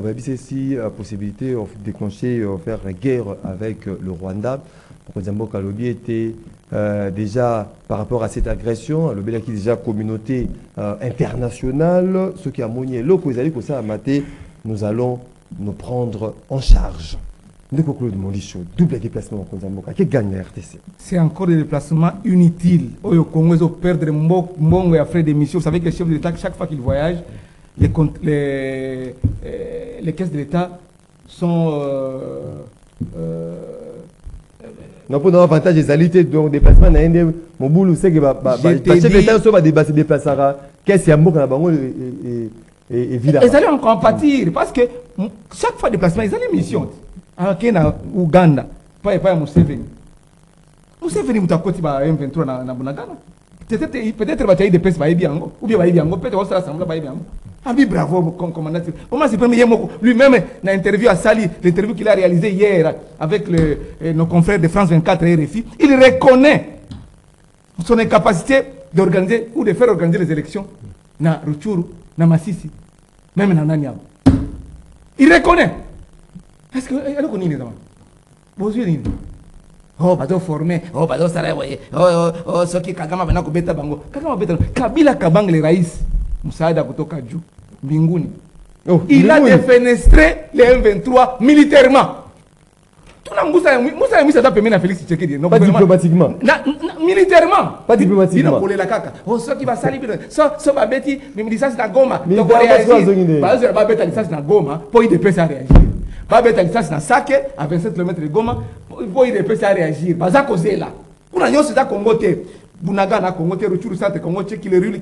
va ici la possibilité de déclencher, faire la guerre avec le Rwanda. Mokonzamboka lobby était déjà par rapport à cette agression, le Bélaki déjà communauté internationale, ce qui a monié l'eau, nous allons nous prendre en charge. Ndeko Claude Molicho, double déplacement au Konzamboka. Qui gagne la RTC? C'est encore des déplacements inutiles. Au Congo, ils ont perdu mon et après des missions. Vous savez que les chefs de l'État, chaque fois qu'ils voyagent, les caisses de l'État sont... Non, pour l'avantage des alités, donc déplacement, mon boulot, c'est que les chefs de l'État sont déplacés. Qu'est-ce qu'il y a et ils allaient encore pâtir parce que chaque fois déplacement, ils allaient mission. À Kenya, Ouganda, pas à Museveni. Museveni, vous avez M23 dans Bunagana. Peut-être que des pièces bien, ou bien peut-être que ça ressemble à bien. Ah oui, bravo, commandant. Lui-même, dans l'interview à Sali, l'interview qu'il a réalisée hier avec nos confrères de France 24 et RFI, il reconnaît son incapacité d'organiser ou de faire organiser les élections dans Rutshuru, dans Masisi, même dans Nanyam. Il reconnaît. Est-ce que elle connaît les gens? oh bazo formé oh bazo sala ouais oh soki Kagame bana kubeta bango Kagame beta Kabila Kabange rais msaada kutoka juu mbinguni. Il a défenestré les M23 militairement. Tout le monde Moussa Moussa da permis à Félix Tshisekedi. Pas diplomatiquement. Militairement. Pas diplomatiquement. Il a collé la caca. Oh, ceux qui va salir, so va bêti, même licence na Goma. Donc parce que va bêta licence na Goma, pour y dépêcher à réagir. Va bêta licence na Sake à 27 km de Goma, pour y dépêcher à réagir. Parce que cause là. Pour la nyonso da Congo te. Bunaga na Congo te, Ruchuru centre Congo te, Kiloril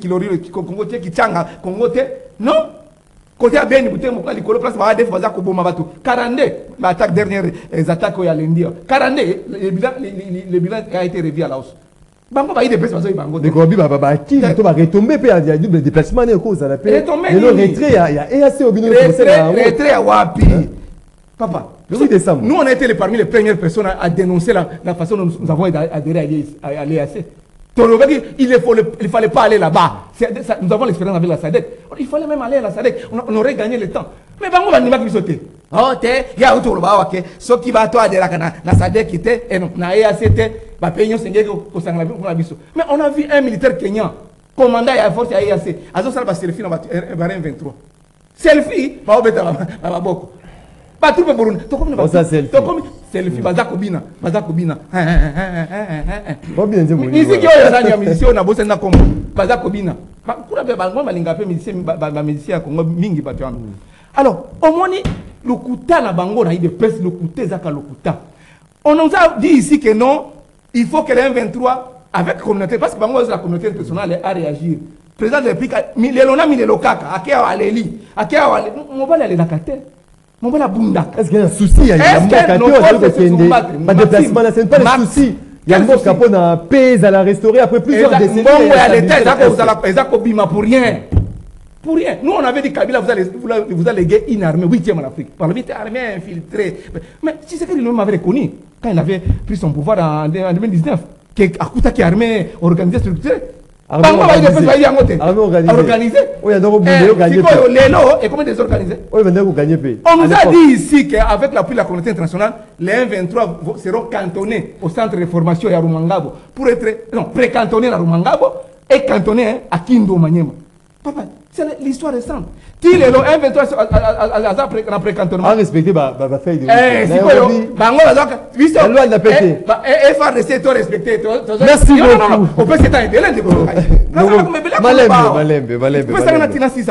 Congo te, Kichanga Congo te. Non. Côté à Beni, Bouté, Moukla, Licolo, place, va def, va Kobo Mabatou. 42, l'attaque dernière, les attaques au Yalendi. 42, le bilan a été revu à la hausse. Bango va y déplacer, parce que Bango. De Gobi, qui va retomber, il y a double déplacement, il y a cause à la paix. Mais le retrait, il y a EAC au binomo. Retrait à Wapi. Papa, le 8 décembre. Nous, on a été parmi les premières personnes à dénoncer la façon dont nous avons adhéré à l'EAC. Il ne fallait pas aller là-bas. Nous avons l'expérience avec la SADC. Il fallait même aller à la SADC. On aurait gagné le temps. Mais Bango va nous sauter. Oh, il y a autour de là, ce qui va toi adhérer à la SADC qui était, et non, na EAC, va payer un seigneur au Sanglabi. Mais on a vu un militaire kenyan, commandant à la force à EAC. Azo Salva selfie dans le 23. Selfie, va au bêta, va beaucoup. Pas tout le Burundi. Selfie, bazakobina. Musique yo ya musicien na bossa na Congo. Bazakobina. Kuna be bango malinga pe musicien Congo mingi batu wana. Alors, au moni lokuta na bango na ide presse lokuta zaka lokuta. On nous a dit ici que non, il faut que les M23 avec la communauté, parce que bango la communauté internationale a réagir. Président de la République, milelona milelokaka, akia aleli, akia ale, on va aller la cartel. Est-ce qu'il y a un souci? Il y a un déplacement, ce n'est pas le souci. Il y a un mot capot dans la paix, à la restaurer après plusieurs décennies. Pour rien. Pour rien. Nous, on avait dit Kabila, vous allez léguer une armée 8e en Afrique. Par le biais armée infiltrée. Mais si c'est qu'il m'avait reconnu, quand il avait pris son pouvoir en 2019, Akuta qui est armée organisée, structurée. Organisé. Oui, il y a gagné. Et comment désorganisé? Oui, il y a gagné. On nous a dit ici qu'avec l'appui de la communauté internationale, les M23 seront cantonnés au centre de formation à Rumangabo pour être pré-cantonnés à Rumangabo et cantonnés à Kindo Maniema. Papa, c'est l'histoire récente. Qui est le M23 à pré-cantonnement? À respecter ma feuille de la loi de la pété. FRDC, toi respecté. Merci beaucoup. On peut s'éteindre.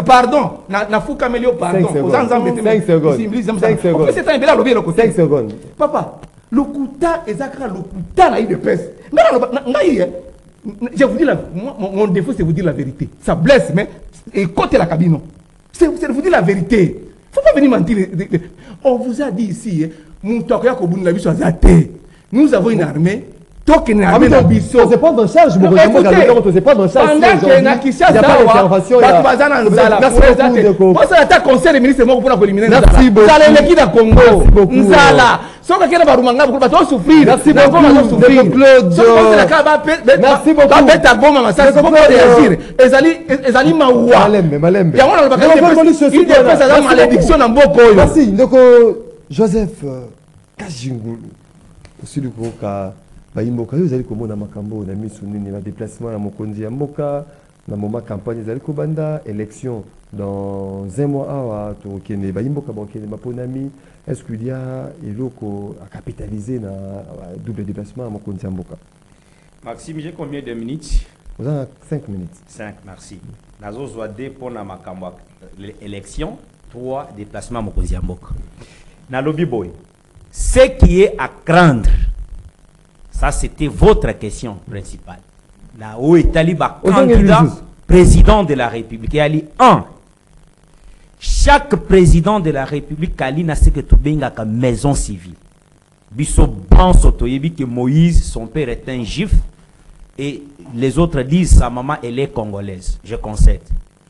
Pardon. Na fuka melio pardon. 5 secondes. Papa, le kuta ezakra le kuta na de presse. Je vous dis mon défaut c'est vous dire la vérité. Ça blesse mais écoutez la cabine. C'est vous dire la vérité. Faut pas venir mentir. On vous a dit ici nous avons une armée. On se prend en charge, on se prend en charge. Merci beaucoup. Joseph Kajingulu. Aussi le gros cas. Baimboka yo zali komona makambo na misu nini na déplacement na mokonzi ya mboka na moment campagne zali kobanda élection dans un mois awa to kene baimboka ba kene maponami est-ce qu'il y a eloko à capitaliser na double déplacement à mokonzi ya mboka? Maxime, j'ai combien de minutes? Vous avez 5 minutes. 5, merci. Nazo zoade pour na makambo élection 3 déplacements à mokonzi ya mboka. Na lobby boy. Ce qui est à craindre. Ça, c'était votre question principale. Là où est Taliba, candidat président de la République. Et Ali 1. Chaque président de la République, Ali n'a ce que tu benga comme maison civile. Biso ban sotoyebi que Moïse, son père est un juif. Et les autres disent sa maman, elle est congolaise. Je concède.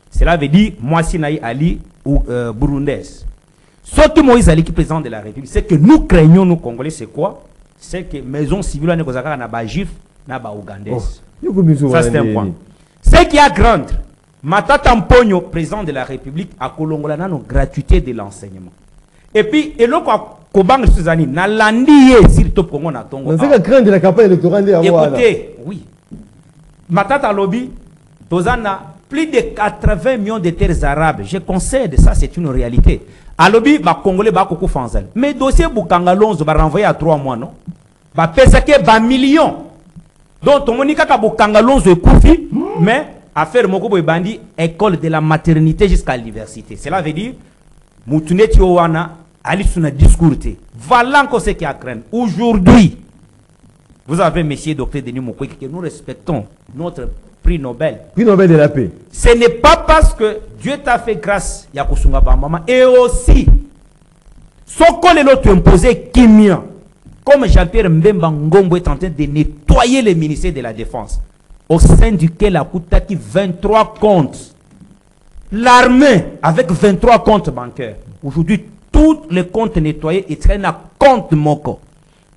Cela veut dire, moi, si naï Ali ou burundaise. Ce que Moïse Ali qui est président de la République, c'est que nous craignons, nous Congolais, c'est quoi? C'est que maison civile n'est pas juif, n'a pas ougandaise. Ça c'est un point. Ce qui a grande, Matata Mpogno, président de la République, a colongolana nos gratuité de l'enseignement. Et puis, et là, Kobang Suzani, na landi sur top Congo na Tongo. C'est que craindre la campagne électorale. Écoutez, oui. Matata Lobby, Tozana, plus de 80 millions de terres arabes. Je concède, ça c'est une réalité. À Lobby, bah Congolais, bah Koko Fanzel. Mais dossier Boukangalonzo, bah renvoyé à 3 mois, non? Bah pesake, bah millions. Donc, ton monika ka Boukangalonzo est koufi, mais affaire Mokobo et Bandi, école de la maternité jusqu'à l'université. Cela veut dire, Moutunet Yowana, Ali Suna discourté. Voilà encore ce qui a craint. Aujourd'hui, vous avez monsieur Dr Denis Mukwege que nous respectons, notre prix Nobel. Prix Nobel de la paix. Ce n'est pas parce que Dieu t'a fait grâce, Yakusunga Bamama, et aussi, Soko le l'autre imposé Kimia, comme Jean-Pierre Mbemba Ngombo est en train de nettoyer le ministère de la Défense, au sein duquel a coûté 23 comptes. L'armée, avec 23 comptes bancaires. Aujourd'hui, tous les comptes nettoyés et traînent à compte Moko.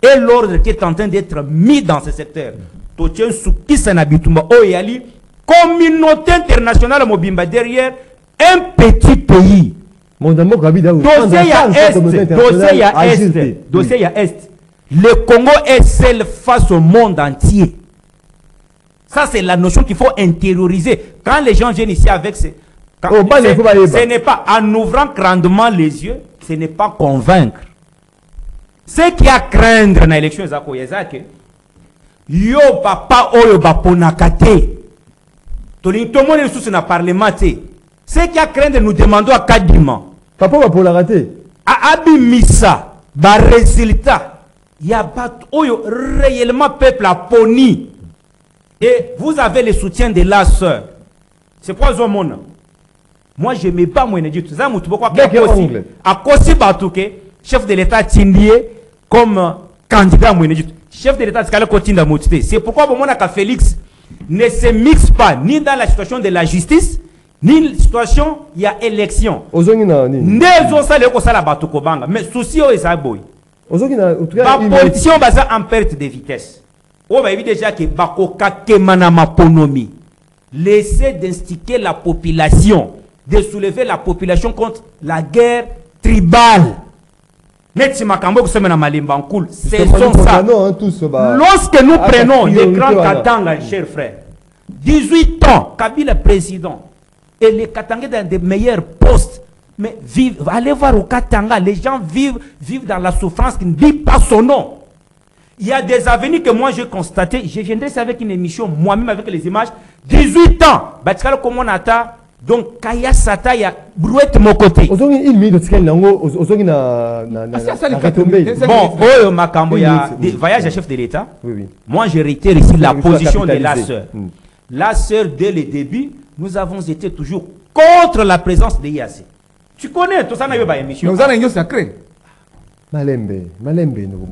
Et l'ordre qui est en train d'être mis dans ce secteur. Totien Soukissa Nabitumba Oyali, communauté internationale Mobimba derrière un petit pays. Dossier à Est. Le Congo est seul face au monde entier. Ça, c'est la notion qu'il faut intérioriser. Quand les gens viennent ici avec ce n'est pas en ouvrant grandement les yeux, ce n'est pas convaincre. Ce qui a craindre dans l'élection, c'est yo papa oyo baponakate. Tout le monde est sous le parlement. Ce qui a craindre, nous demandons à Kadima. Papa va pour la rater. À Abimissa, ba résultat, il y a pas oyo réellement peuple à poni. Et vous avez le soutien de la sœur. C'est quoi Zomona? Moi, je ne mets pas mon édit. Ça, à Kosi Batouke, chef de l'État Tindie, comme candidat à mon édit. Chef de l'État c'est pourquoi Félix ne se mixe pas ni dans la situation de la justice, ni la situation, il y a élection. Mais souci est ça, boy. La politique est en perte de vitesse. On va éviter déjà que Bakoka Kemanama Ponomi laisser d'instiquer la population, de soulever la population contre la guerre tribale. C'est ça. Lorsque nous prenons les grands Katanga, chers frères, 18 ans, Kabila président, et les Katanga dans des meilleurs postes, mais allez voir au Katanga, les gens vivent dans la souffrance qui ne dit pas son nom. Il y a des avenirs que moi j'ai constaté, je viendrai avec une émission, moi-même avec les images, 18 ans, comment on attend. Donc, Kaya Sata ya brouette mon côté. Bon, oh, Makambo, il y a des voyages à chef de l'État. Oui. Moi, je réitère ici la position de la sœur. La sœur, dès le début, nous avons été toujours contre la présence de IAC. Tu connais, tout ça n'a pas émission. Nous avons sacré. Malembe.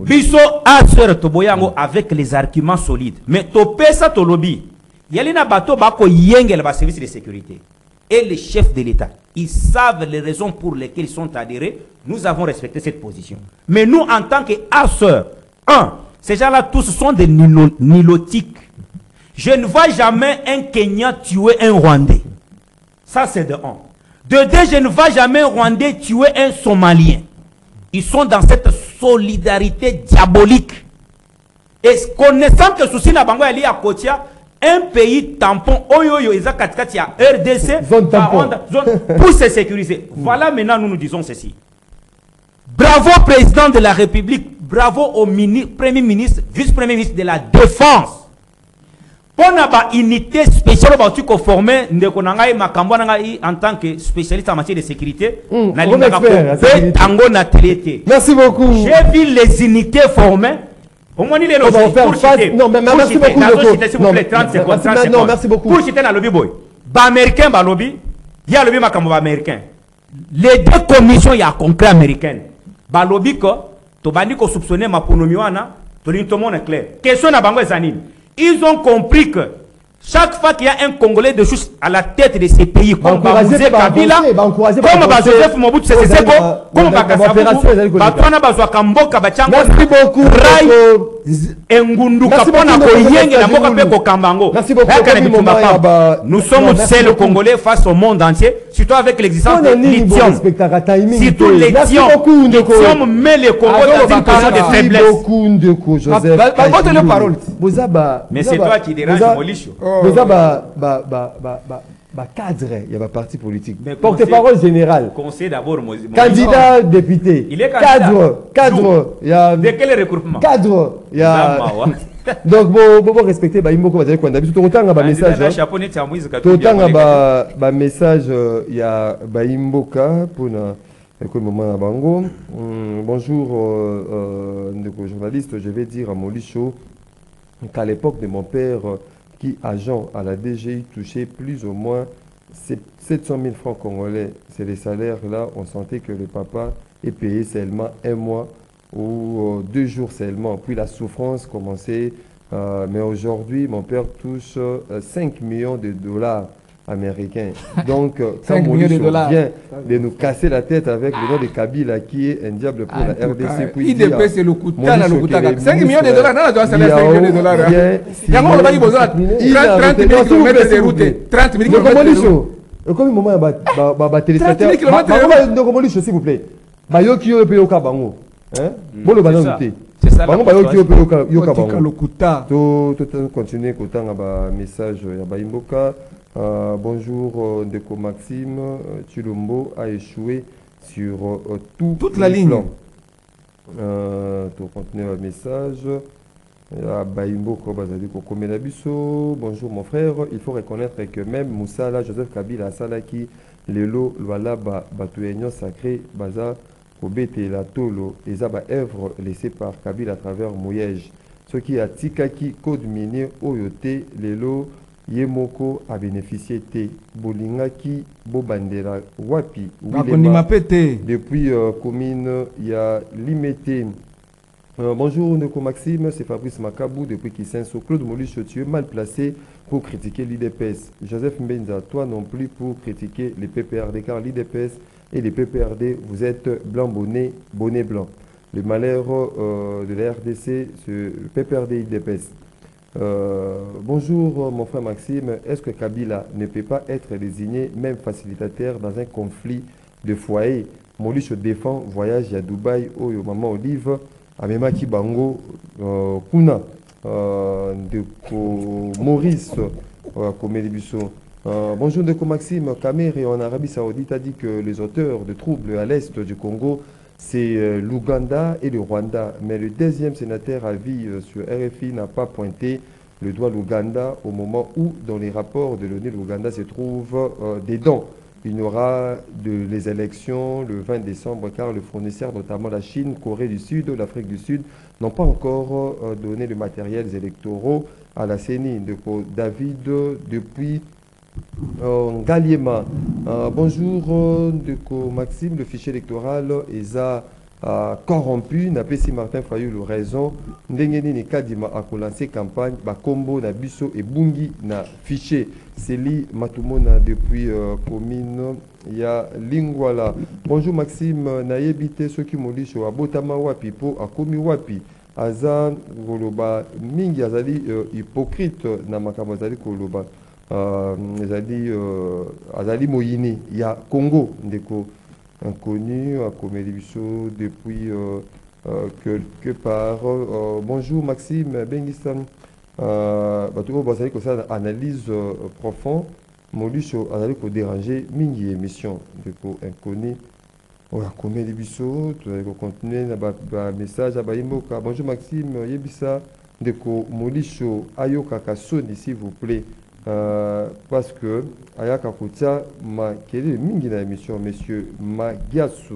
Biso a sœur Toboyango avec les arguments solides. Mais Topesa Tolobi, Yalina Bato Bako Yengel ba service de sécurité. Et les chefs de l'État, ils savent les raisons pour lesquelles ils sont adhérés. Nous avons respecté cette position. Mais nous, en tant qu'asseurs, ces gens-là tous sont des nilotiques. Je ne vois jamais un Kenyan tuer un Rwandais. Ça, c'est de 1. De 2, je ne vois jamais un Rwandais tuer un Somalien. Ils sont dans cette solidarité diabolique. Et connaissant que souci n'a pas lié à Kotia, un pays tampon, oyoyo, RDC, pour se sécuriser. Voilà maintenant nous disons ceci. Bravo président de la République, bravo au premier ministre, vice-premier ministre de la Défense. Pour une unité spéciale pour former en tant que spécialiste en matière de sécurité. Merci beaucoup. J'ai vu les unités formées. Non, mais merci beaucoup. Non, merci beaucoup. Pour citer dans le lobby boy, américain, lobby, il y a le lobby américain. Les deux commissions, il y a concret américain. Lobby ko, to bandi ko soupçonner ma ponomiwana, to tout le monde est clair. Question na bango zanine. Ils ont compris que chaque fois qu'il y a un Congolais de chose à la tête de ces pays, comme Bamouzé Kabila, comme Joseph Mobutu Sese Seko, comme Bakasavubu, Batwana Bazwa Kamboka Bachango, merci beaucoup. engunduka Merci pona beaucoup, koyenge na Merci mboka beaucoup. pe kokambango. Merci beaucoup. Yaka na Comme bitumba moment, pam. yaba- Nous sommes Non, merci seuls beaucoup. Congolais face au monde entier, surtout avec l'existence de lithium. Surtout Merci lithium. beaucoup, Ndeko. Lithium met le Congo Ah, dans donc, une position de Merci faiblesse. beaucoup, Ndeko Joseph. Porte les paroles. Mais c'est toi qui dérange Molisho. Cadre, il y a un parti politique. Mais Porte-parole général. Conseil d'abord Molisho. Candidat député. Il est candidat. Cadre. Il y a De quel regroupement? cadre. Il y a. Zamawa. Donc, bon respecter, bah, il faut dire qu'on a vu tout autant un message. Un chapeau net à Moïse Tout autant un message, il y a Baimboka pour le moment à Bango. Bonjour, journaliste, je vais dire à Molisho qu'à l'époque de mon père, qui agent à la DGI touchait plus ou moins 700 000 francs congolais. C'est les salaires là, on sentait que le papa est payé seulement un mois ou 2 jours seulement. Puis la souffrance commençait. Mais aujourd'hui, mon père touche 5 millions de dollars américains. Donc, quand 5 millions de dollars vient de nous casser la tête avec le nom de Kabila, qui est un diable pour la RDC, puis IDP, c'est le coup de tête, le coup de tête. 5 millions de Monisho, dollars, non, doit salaire 5 millions de dollars. Il y a un moment besoin de 30 000 km de route. 30 000 km de route. Comme moment, téléspectateur. 30 000 kilomètres de route. S'il vous plaît. Bayoki yo pe yoka bango. Hein? Bon le bango te. C'est ça. Bango bayoki yo pe yoka Tika bango. lokuta. To continuer kotanga ba message ya Baimboka. Bonjour Ndeko Maxime, Chilombo a échoué sur toute la ligne. Pour continuer le message, Baimboka Bazali Kokomela Biso. Bonjour mon frère, il faut reconnaître que même Moussala, Joseph Kabila, Salaki, Lelo, Luala, Batuenyo Sacré, Baza, Kobete, La Tolo, et Zaba œuvre laissée par Kabila à travers Mouyej. Ce qui a Tikaki, Code minier, Oyote, Lelo, Yemoko a bénéficié de Bolingaki, Bobandela, Wapi, depuis commune, il y a limité. Bonjour Ndeko Maxime, c'est Fabrice Makabou depuis Kisenso. Claude Molisho, tu es mal placé pour critiquer l'IDPS. Joseph Mbenza, toi non plus pour critiquer les PPRD, car l'IDPS et les PPRD, vous êtes blanc bonnet, bonnet blanc. Le malheur de la RDC, c'est PPRD IDPS. Bonjour mon frère Maxime, est-ce que Kabila ne peut pas être désigné même facilitateur dans un conflit de foyer? Molisho défend voyage à Dubaï, Oyo Maman Olive, Amemaki Bango, Kuna, de Maurice, Komelibuso. Bonjour Ndeko Maxime, Kamere en Arabie Saoudite a dit que les auteurs de troubles à l'est du Congo, c'est l'Ouganda et le Rwanda. Mais le deuxième sénateur à vie sur RFI n'a pas pointé le doigt l'Ouganda au moment où, dans les rapports de l'ONU, l'Ouganda se trouve dedans. Il y aura les élections le 20 décembre car le fournisseur, notamment la Chine, Corée du Sud, l'Afrique du Sud, n'ont pas encore donné le matériel électoraux à la CENI. David, depuis Ngaliema. Bonjour Ndeko Maxime, le fichier électoral est corrompu. Napesi Martin Fayulu raison. Ndengeni ni kadima a lancé campagne. Bakombo na biso et bungi na fichier. Célie Matumona depuis commune. Il y a Lingwala. Bonjour Maxime, naïebité ceux qui m'ont dit sur Abotama Wapi po akomi Wapi. Aza Goloba Mingi Azali hypocrite na makamazali Koloba. Azali Moyini, il y a Congo, Ndeko, inconnu, à Komelibiso depuis quelque part. Bonjour Maxime Bengistan. Bazali ko ça analyse profonde. Molisho azali ko déranger mingi émission Ndeko inconnu. Oya Komelibiso, tu vas continuer na message à Baimboka. Bonjour Maxime, yebisa Ndeko Molisho ayoka kasoni s'il vous plaît. Parce que Ayaka Koutia m'a quelle mingi na émission, monsieur Magiasu.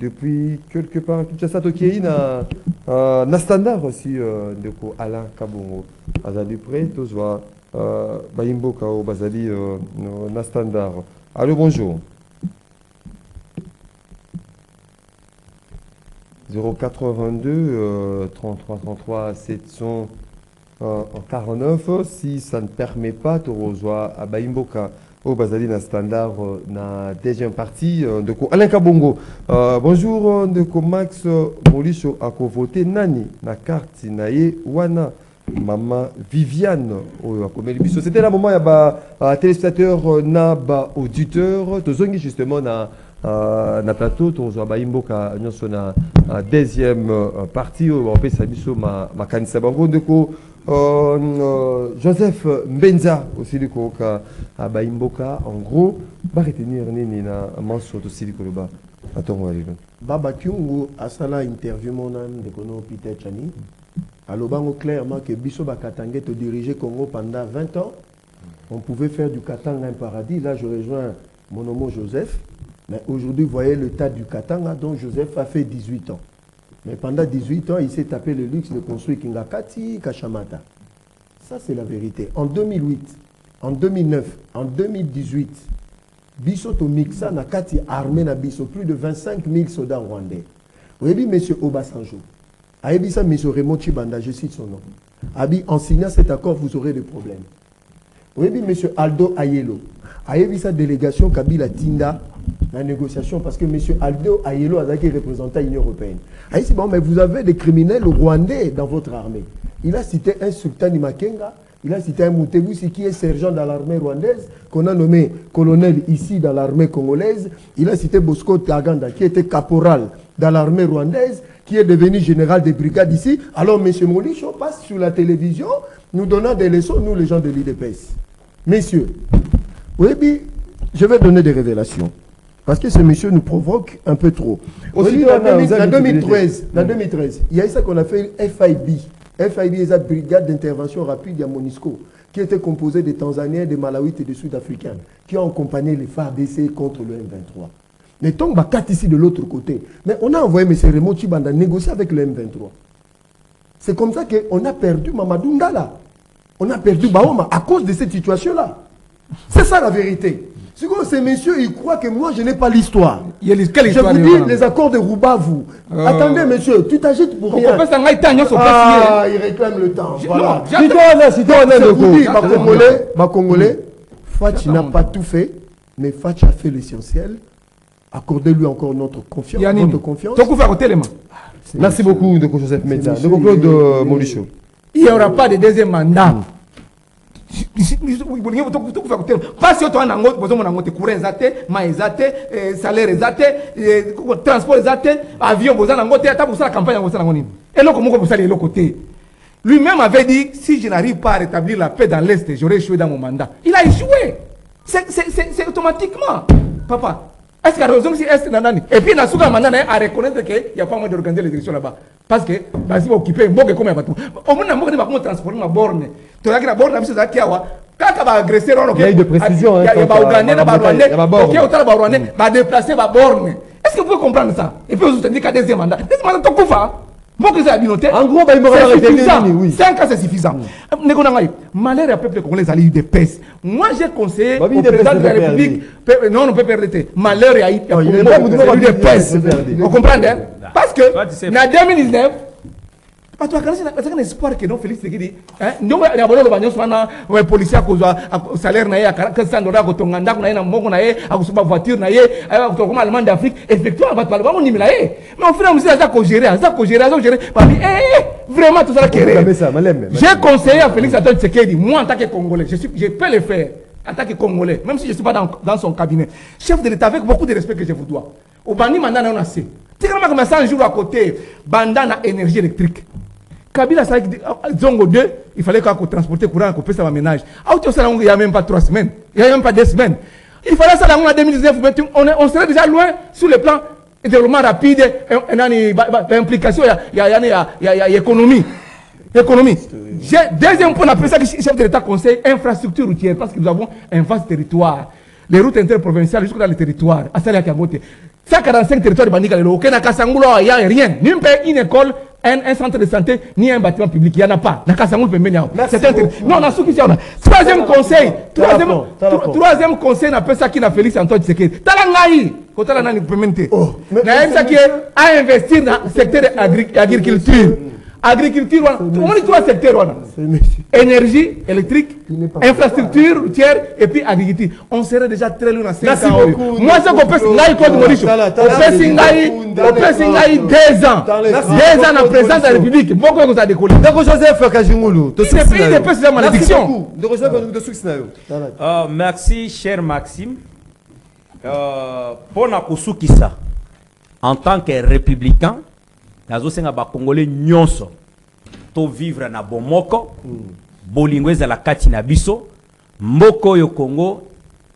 Depuis quelque part, Kinshasa Tokiei na standard aussi de ko Alain Kabongo. Azali prêt, tous va Baimboka ou Bazali na standard. Allô, bonjour. 082 33 33 700 en 49, si ça ne permet pas, tu rejoins à Baimboka. au Bazali na standard na deuxième partie de Alain Kabongo. Bonjour de Max Molisho a voté nani na carte naie wana Maman Viviane au c'était la moment ya ba téléspectateur na ba auditeur tozongi justement na plateau tozo ba imboka nyonso na deuxième partie on peut sabiso ma kanisa bango ndeko Joseph Mbenza aussi de Koka à Baimboka en gros va retenir nini na manso to sili koloba atongo alilo Baba Kyungu asala interview monan de kono Peter Chani alobango clairement que biso bakatangé te diriger Congo pendant 20 ans on pouvait faire du Katanga un paradis. Là je rejoins mon homo Joseph, mais aujourd'hui vous voyez le tas du Katanga dont Joseph a fait 18 ans. Mais pendant 18 ans, il s'est tapé le luxe de construire Kingakati, Kachamata. Ça, c'est la vérité. En 2008, en 2009, en 2018, Bisso Tomixa n'a Kati armé na Bisso, plus de 25 000 soldats rwandais. Vous avez dit M. Obasanjo. Aïbissa M. Raymond Chibanda, je cite son nom. Abi, en signant cet accord, vous aurez des problèmes. Vous avez dit M. Aldo Ayelo. Aïbissa délégation Kabila Tinda. La négociation parce que M. Aldo Ayelo a été représentant l'Union européenne. Ah, c'est bon, mais vous avez des criminels rwandais dans votre armée. Il a cité un Sultan Makenga, il a cité un Moutebusi qui est sergent dans l'armée rwandaise, qu'on a nommé colonel ici dans l'armée congolaise. Il a cité Bosco Taganda qui était caporal dans l'armée rwandaise, qui est devenu général des brigades ici. Alors M. Molicho passe sur la télévision, nous donnant des leçons, nous les gens de l'IDPS. Messieurs, oui, je vais donner des révélations. Parce que ce monsieur nous provoque un peu trop. Aussi, en 2013, il y a ça qu'on a fait FIB. FIB est la brigade d'intervention rapide à Monisco, qui était composée des Tanzaniens, des Malawites et des Sud-Africains, qui ont accompagné les FARDC contre le M23. Mais tant que ici de l'autre côté, mais on a envoyé M. Raymond Chibanda négocier avec le M23. C'est comme ça qu'on a perdu Mamadou Ndala. On a perdu Baoma à cause de cette situation-là. C'est ça la vérité. Ces messieurs, ils croient que moi, je n'ai pas l'histoire. Je vous dis, les accords de Roubavu. Attendez, monsieur, tu t'agites pour rien. Ah, il réclame le temps. Voilà. Je vous dis, ma Congolais, Fatch n'a pas tout fait, mais Fatch a fait l'essentiel. Accordez-lui encore notre confiance. Merci beaucoup, de Joseph Medza. De Claude Molicho. Il n'y aura pas de deuxième mandat. Pas si tu as un courant salaire transport avion la campagne et là comment vous allez l'autre côté. Lui-même avait dit si je n'arrive pas à rétablir la paix dans l'Est, j'aurais échoué dans mon mandat. Il a échoué. C'est automatiquement. Papa, est-ce qu'il y a raison si Est Nanani? Et puis, il a reconnaître qu'il n'y a pas moyen d'organiser les directions là-bas. Parce que, si vous occupez, vous avez combien de bateaux. Au moins, vous avez transporter ma borne. Tu as la borne, il y a agressé, il y a eu de précision. Il y a des Ougandais, des déplacer ma borne. Est-ce que vous pouvez comprendre ça? Et puis, vous avez dit qu'il y a deuxième mandat. Deuxième mandat, tu as en gros, c'est suffisant. 5 ans, c'est suffisant. Malheur à peuple congolais, il y a eu des pèses. Moi, j'ai conseillé au président de la République. Non, on peut perdre. Malheur à eu des pèses. Vous comprenez? Parce que, en 2019, tu as un espoir que non, Félix Tshisekedi, nous avons un policier à salaire, à 400 $, à Tonganda, à voiture, à Allemagne d'Afrique, effectivement, on va parler, on y met. Mais au final, on a géré, vraiment tout ça. J'ai conseillé à Félix Tshisekedi, moi en tant que Congolais, je peux le faire, en tant que Congolais, même si je ne suis pas dans son cabinet. Chef de l'État, avec beaucoup de respect que je vous dois. Au Bani Mandana, on a assez. Tu sais comment 100 jours à côté, Bandana énergie électrique. Kabila Zongo 2, il fallait qu'on transporte courant, qu'on paye ça à ménage. Il n'y a même pas 3 semaines, il n'y a même pas 2 semaines. Il fallait ça en 2019, on serait déjà loin sur le plan de développement rapide, l'implication, il y a économie. Deuxième point, on appelle ça que le chef de l'État conseille infrastructure routière, parce que nous avons un vaste territoire. Les routes interprovinciales jusqu'à dans les territoires, à Salia Kagote. 145 territoires de Bandika, il n'y a rien. Ni une école, un centre de santé, ni un bâtiment public. Il n'y en a pas. Non, on a ce qui Troisième conseil. Troisième conseil, on appelle ça qui n'a Félix Antoine Tshisekedi. Talangaï. Quand on a une implémenté. A investir dans le secteur de l'agriculture. agriculture, on est trois secteurs. Énergie électrique, infrastructure routière et puis agriculture. On serait déjà très loin à 5 ans. Moi, ce qu'on peut, là, il faut Maurice. On peut signer 2 ans. 2 ans en président de la République. Beaucoup nous a décollé. Donc, Joseph Kajimoulou, malédiction. Merci, cher Maxime. Pour Nakosukisa, en tant que républicain, nazo senga ba Congolais nyonso to vivre na bomoko, bolingweza la kati na biso, mboko yo Congo,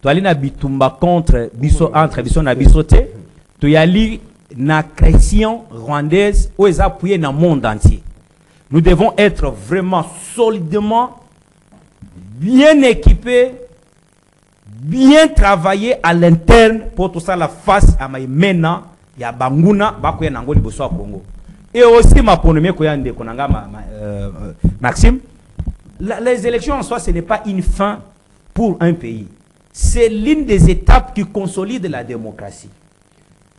to ali na bitumba contre biso entre biso na biso te, to yali na chrétien rwandaise ou les appuyer dans le monde entier. Nous devons être vraiment solidement bien équipés, bien travailler à l'interne pour tout ça la face à Maïmena, ya Banguna, Bakoya Nangoli Bosso Congo. Et aussi ma ponomie Koyande Konanga Maxime, les élections en soi ce n'est pas une fin pour un pays. C'est l'une des étapes qui consolide la démocratie.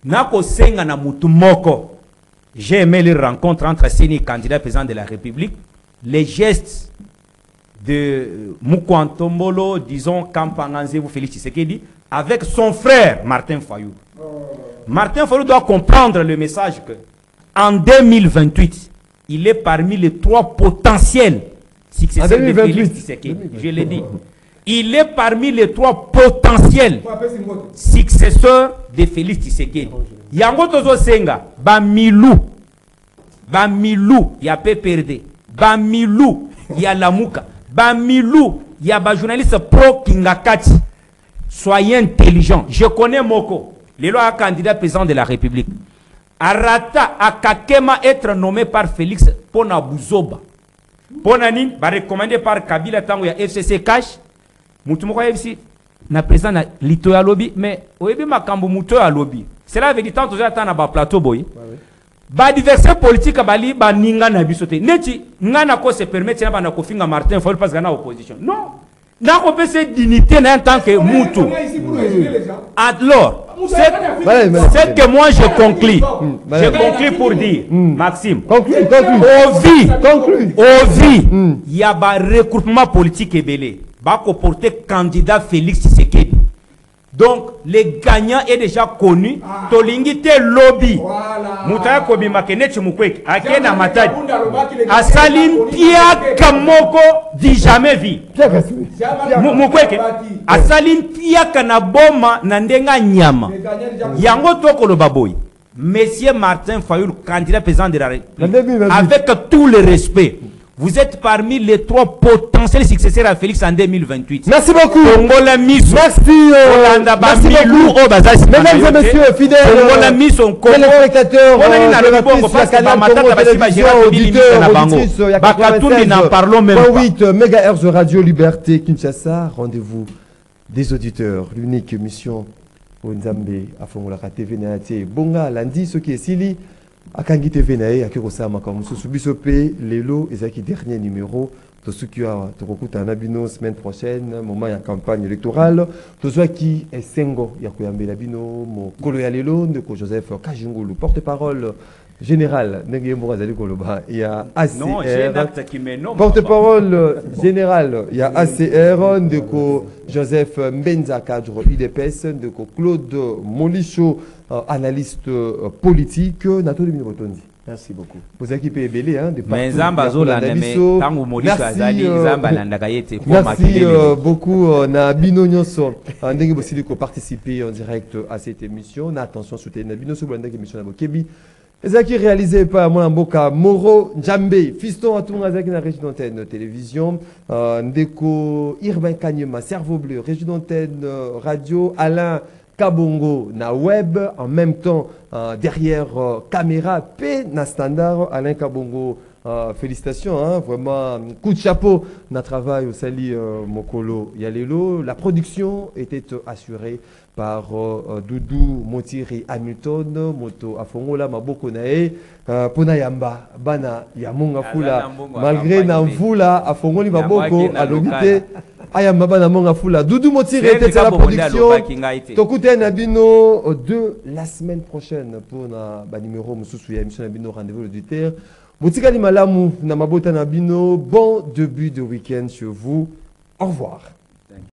Nako Senga na Mutumoko. J'ai aimé les rencontres entre Séni, candidat président de la République, les gestes de Mukwantombolo, disons Kampanganzevou Félix Tshisekedi, avec son frère Martin Fayou. Martin Fayou doit comprendre le message que en 2028, il est parmi les 3 potentiels successeurs de Félix Tshisekedi. Je l'ai dit. Il est parmi les 3 potentiels successeurs de Félix Tshisekedi. Yango tozo senga Bamilou ya PPRD, Bamilou ya Lamuka, Bamilou ya ba journaliste pro Kingakati. Soyez intelligents. Je connais Moko, le loi candidat président de la République. Arata Akakema être nommé par Félix Pona Bouzoba. Ponani va recommandé par Kabila Tango ya FCC Cash. Mutumoko FC na président na lito ya lobby, mais oyebi makambo muto ya lobby. Cela veut dire tant que j'attends na ba plateau boy. Ba adversaire politique bali ba ninga na bisote. Neti ngana ko se permettre na ba na kofinga Martin Fayulu parce que na opposition. Non. Na ko pese dignité na en tant que mutu. Alors, c'est que moi je conclus. Je conclus pour dire, Maxime, au vie, il y a un regroupement politique et belé. Va porter candidat Félix Tshisekedi. Donc, les gagnants est déjà connu. Tolingite lobby. Moutaya Kobi Makene Chumukwek. Akena Matadi. Asaline Pia Kamoko dit jamais vu. Mukweke. Asaline Pia Kanaboma Nandenga Nyama. Yango Toko le Baboy. Monsieur Martin Fayulu, candidat président de la République. Avec tout le respect. Vous êtes parmi les 3 potentiels successeurs à Félix en 2028. Merci beaucoup. Merci. Mesdames et messieurs, fidèles téléspectateurs de 8 MHz Radio Liberté Kinshasa. Rendez-vous des auditeurs. L'unique émission au Nzambe à Fongolaka TV Naate. Bonga lundi, ce qui est Sili. Akangi TV nae akikosa makambo susu biso pe lelo ezaki dernier numéro to sukiwa to kokuta na bino semaine prochaine moment ya campagne électorale to zwaki esengo ya koyambela bino mo kolo ya lelo ndeko Joseph Kajingulu porte-parole général ndenge mboka zali koloba ya ACR porte-parole général ya ACR ndeko Joseph Mbenza cadre UDPS ndeko Claude Molicho analyste politique. Merci beaucoup. Vous équipez belé hein, de merci beaucoup na bino nyonso ndenge bosili ko participer en direct à cette émission. Na attention soutenir na bino so blanda émission na bokebi. Ezaki réalisé par moi Mboka Moro Njambe fiston atunga zaki na régie d'antenne télévision ndeko Irvin Kanyema cerveau bleu régie d'antenne radio Alain Kabongo na web en même temps derrière caméra P na standard Alain Kabongo félicitations hein, vraiment coup de chapeau na travail au Sali Mokolo Yalelo. La production était assurée par Doudou Motiri Hamilton moto afongola maboko nae pona yamba bana ya monga fula malgré na mvula afongoli maboko alobite ayamba bana monga fula Doudou Motiri était à la production tokute na bino de la semaine prochaine pour na ba numéro mususu ya émission na bino rendez-vous l'auditeur Botikali malamu na mabota na bino, bon début de week-end chez vous. Au revoir.